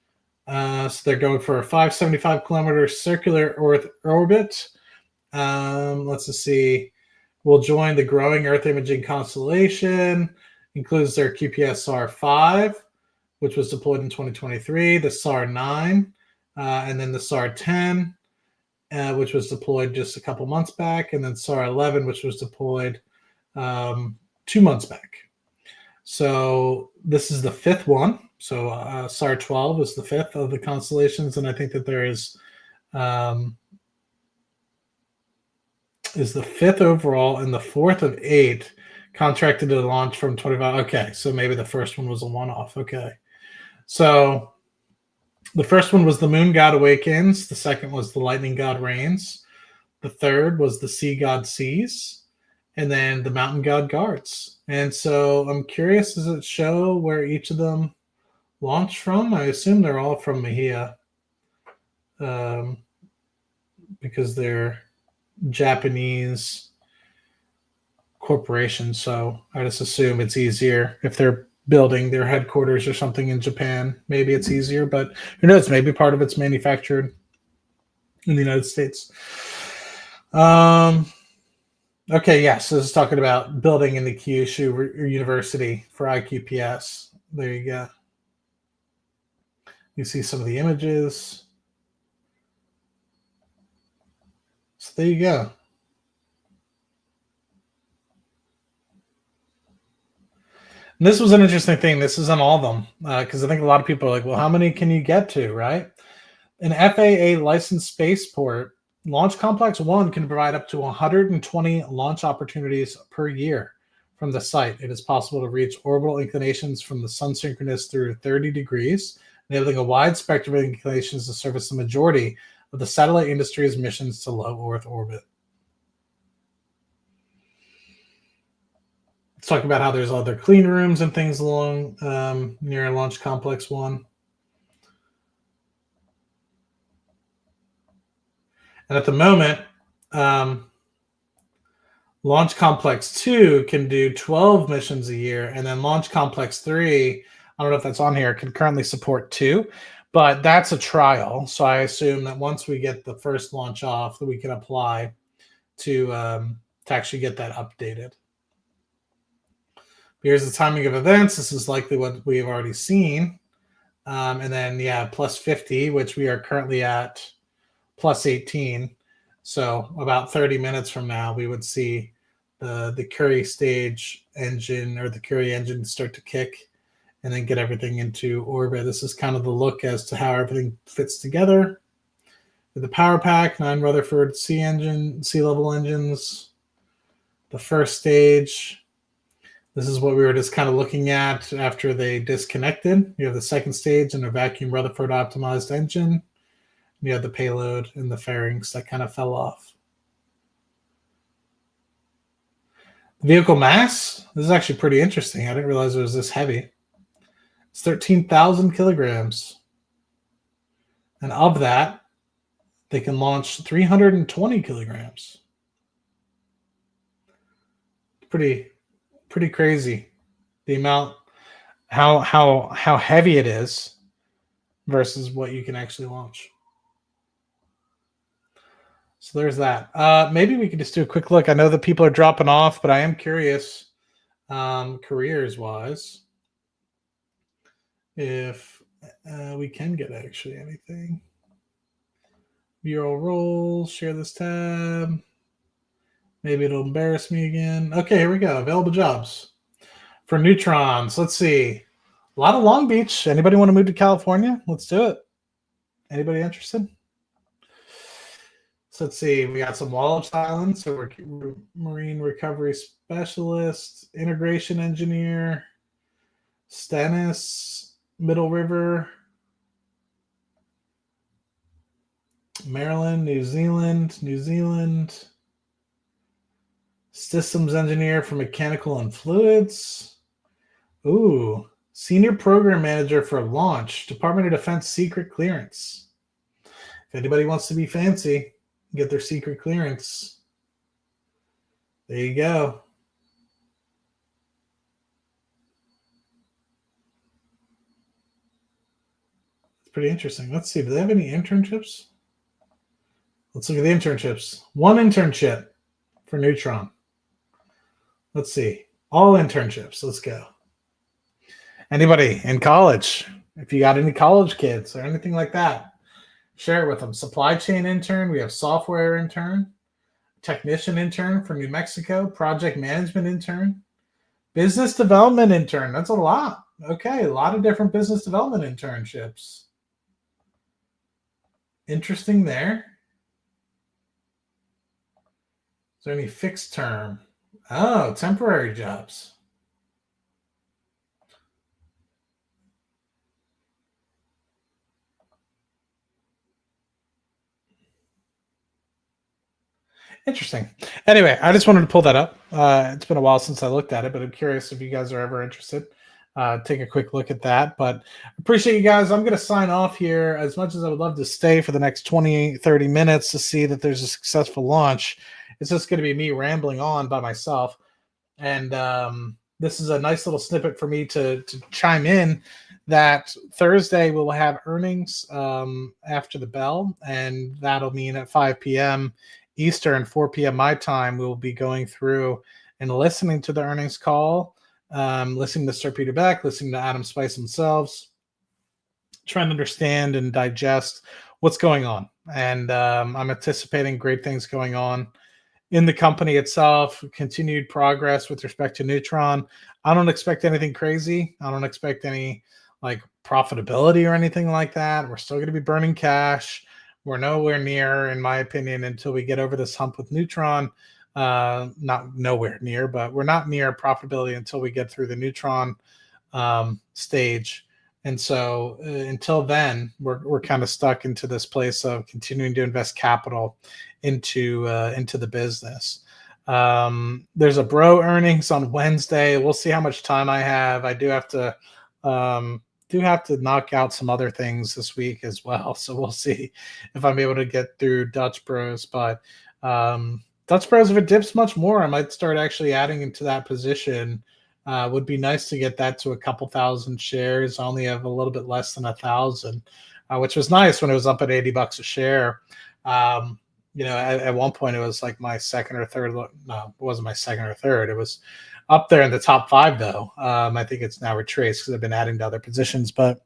So they're going for a 575-kilometer circular Earth orbit. Let's just see. We'll join the growing Earth imaging constellation. Includes their QPS SAR-5, which was deployed in 2023, the SAR-9, and then the SAR-10, which was deployed just a couple months back, and then SAR-11, which was deployed 2 months back. So this is the fifth one. So SAR-12 is the fifth of the constellations, and I think that there is the fifth overall and the fourth of 8 contracted to launch from 25. Okay, so maybe the first one was a one-off. Okay. So the first one was the moon god awakens. The second was the lightning god reigns. The third was the sea god sees. And then the mountain god guards. And so I'm curious, does it show where each of them launched from? I assume they're all from Mejia because they're Japanese corporations. So I just assume it's easier if they're building their headquarters or something in Japan. Maybe it's easier, but who knows? Maybe part of it's manufactured in the United States. Okay, yes, so this is talking about building in the Kyushu University for IQPS. There you go. You see some of the images. So there you go. And this was an interesting thing. This is on all of them because I think a lot of people are like, well, how many can you get to, right? An FAA licensed spaceport, Launch Complex 1 can provide up to 120 launch opportunities per year from the site. It is possible to reach orbital inclinations from the sun synchronous through 30 degrees, enabling a wide spectrum of inclinations to service the majority of the satellite industry's missions to low Earth orbit. Let's talk about how there's other clean rooms and things along near Launch Complex 1. And at the moment, Launch Complex 2 can do 12 missions a year, and then Launch Complex 3, I don't know if that's on here, can currently support 2, but that's a trial. So I assume that once we get the first launch off, that we can apply to actually get that updated. Here's the timing of events. This is likely what we have already seen. And then, yeah, plus 50, which we are currently at plus 18. So about 30 minutes from now, we would see the Curie stage engine or the Curie engine start to kick and then get everything into orbit. This is kind of the look as to how everything fits together. With the power pack, 9 Rutherford sea level engines, the first stage. This is what we were just kind of looking at after they disconnected. You have the second stage and a vacuum Rutherford optimized engine. You have the payload and the fairings that kind of fell off. The vehicle mass, this is actually pretty interesting. I didn't realize it was this heavy. It's 13,000 kilograms. And of that, they can launch 320 kilograms. Pretty crazy. The amount, how heavy it is versus what you can actually launch. So there's that. Maybe we could just do a quick look. I know that people are dropping off, but I am curious, careers-wise, if we can get actually anything. Bureau roles, share this tab. Maybe it'll embarrass me again. Okay, here we go. Available jobs for neutrons. Let's see. A lot of Long Beach. Anybody want to move to California? Let's do it. Anybody interested? So let's see. We got some Wallops Island. So we're marine recovery specialist, integration engineer, Stennis, Middle River, Maryland, New Zealand, systems engineer for mechanical and fluids. Ooh, Senior Program Manager for Launch, Department of Defense secret clearance. If anybody wants to be fancy, get their secret clearance. There you go. It's pretty interesting. Let's see. Do they have any internships? Let's look at the internships. One internship for Neutron. Let's see. All internships. Let's go. Anybody in college? If you got any college kids or anything like that, share it with them. Supply chain intern. We have software intern. Technician intern for New Mexico. Project management intern. Business development intern. That's a lot. Okay, a lot of different business development internships. Interesting there. Is there any fixed term? Oh, temporary jobs. Interesting. Anyway, I just wanted to pull that up. It's been a while since I looked at it, but I'm curious if you guys are ever interested. Take a quick look at that. But appreciate you guys. I'm going to sign off here. As much as I would love to stay for the next 20, 30 minutes to see that there's a successful launch, it's just going to be me rambling on by myself. And this is a nice little snippet for me to chime in that Thursday we'll have earnings after the bell, and that'll mean at 5 p.m. Eastern, 4 p.m. my time, we'll be going through and listening to the earnings call, listening to Sir Peter Beck, listening to Adam Spice themselves, trying to understand and digest what's going on. And I'm anticipating great things going on in the company itself, continued progress with respect to Neutron. I don't expect anything crazy. I don't expect any like profitability or anything like that. We're still going to be burning cash. We're nowhere near, in my opinion, until we get over this hump with Neutron. Not nowhere near, but we're not near profitability until we get through the Neutron stage. And so until then, we're kind of stuck into this place of continuing to invest capital into the business. There's a bro earnings on Wednesday. We'll see how much time I have. I do have to knock out some other things this week as well. So we'll see if I'm able to get through Dutch Bros. But Dutch Bros, if it dips much more, I might start actually adding into that position. Would be nice to get that to a couple thousand shares. I only have a little bit less than 1,000, which was nice when it was up at $80 a share. At one point it was like my second or third. No, it wasn't my second or third. It was up there in the top 5 though. I think it's now retraced because I've been adding to other positions. But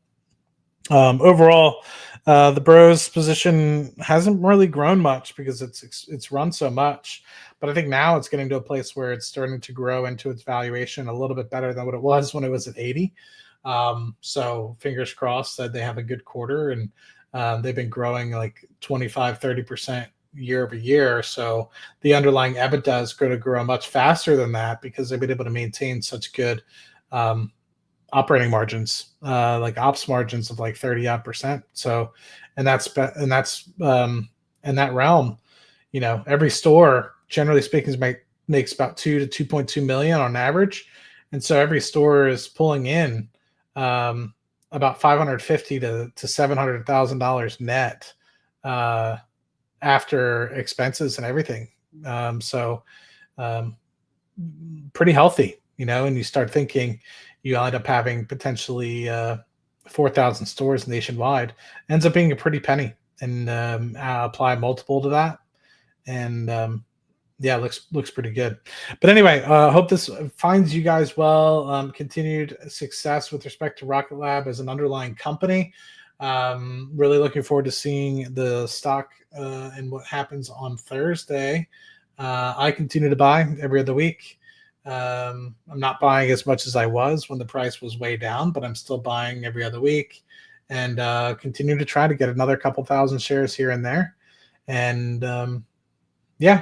overall, the Bros position hasn't really grown much because it's run so much. But I think now it's getting to a place where it's starting to grow into its valuation a little bit better than what it was when it was at 80. So fingers crossed that they have a good quarter, and they've been growing like 25, 30% year over year. So the underlying EBITDA is going to grow much faster than that because they've been able to maintain such good operating margins, like ops margins of like 30-odd%. So, and that's in that realm, every store, generally speaking, makes about 2 to 2.2 million on average. And so every store is pulling in about $550,000 to $700,000 net after expenses and everything. Pretty healthy, and you start thinking you end up having potentially 4,000 stores nationwide. Ends up being a pretty penny, and apply a multiple to that. And looks pretty good. But anyway, hope this finds you guys well. Continued success with respect to Rocket Lab as an underlying company. Really looking forward to seeing the stock and what happens on Thursday. I continue to buy every other week. I'm not buying as much as I was when the price was way down, but I'm still buying every other week, and continue to try to get another couple thousand shares here and there. And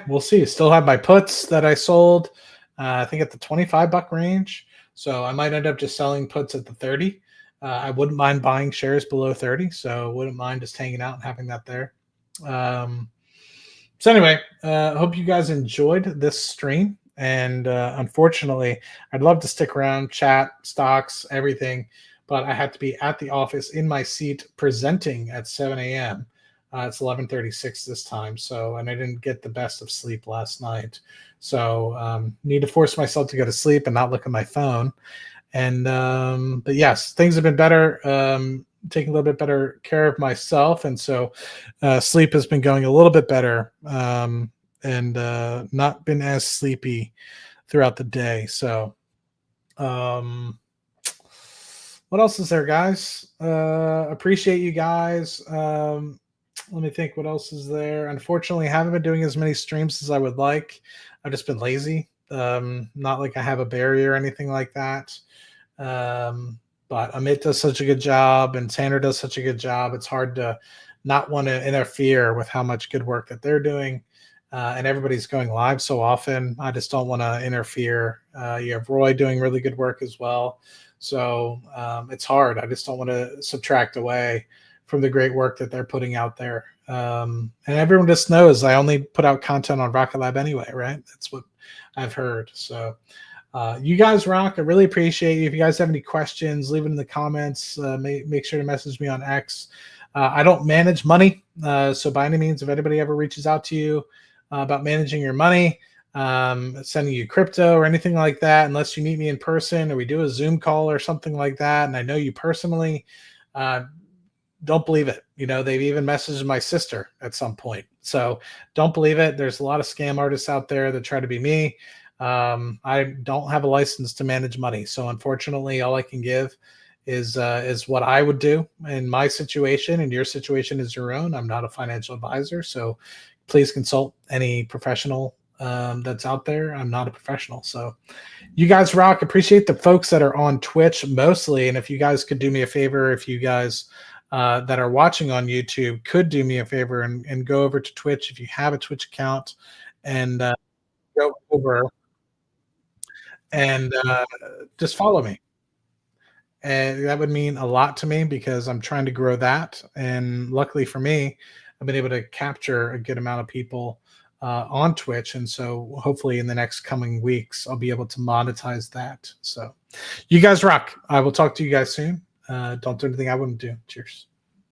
we'll see. Still have my puts that I sold, I think at the $25 range. So I might end up just selling puts at the 30. I wouldn't mind buying shares below 30. So wouldn't mind just hanging out and having that there. So anyway, hope you guys enjoyed this stream. And unfortunately, I'd love to stick around, chat, stocks, everything. but I had to be at the office in my seat presenting at 7 a.m. It's 11:36 this time, and I didn't get the best of sleep last night. So need to force myself to go to sleep and not look at my phone. And but yes, things have been better. Taking a little bit better care of myself, and so sleep has been going a little bit better, and not been as sleepy throughout the day. So what else is there, guys? Appreciate you guys. Let me think what else is there. Unfortunately, I haven't been doing as many streams as I would like. I've just been lazy. Not like I have a barrier or anything like that. But Amit does such a good job and Tanner does such a good job. It's hard to not want to interfere with how much good work that they're doing. And everybody's going live so often. I just don't want to interfere. You have Roy doing really good work as well. So it's hard. I just don't want to subtract away from the great work that they're putting out there. And everyone just knows I only put out content on Rocket Lab anyway, right? That's what I've heard. So you guys rock. I really appreciate you. If you guys have any questions, leave it in the comments. Make sure to message me on X. I don't manage money. So by any means, if anybody ever reaches out to you about managing your money, sending you crypto or anything like that, unless you meet me in person or we do a Zoom call or something like that, and I know you personally, don't believe it. They've even messaged my sister at some point. So don't believe it. There's a lot of scam artists out there that try to be me. I don't have a license to manage money. So unfortunately, all I can give is what I would do in my situation, and your situation is your own. I'm not a financial advisor. So please consult any professional that's out there. I'm not a professional. So you guys rock. Appreciate the folks that are on Twitch mostly. And if you guys could do me a favor, if you guys that are watching on YouTube could do me a favor and go over to Twitch if you have a Twitch account and go over and just follow me. And that would mean a lot to me because I'm trying to grow that. And luckily for me, I've been able to capture a good amount of people on Twitch. And so hopefully in the next coming weeks, I'll be able to monetize that. So you guys rock. I will talk to you guys soon. Don't do anything I wouldn't do. Cheers.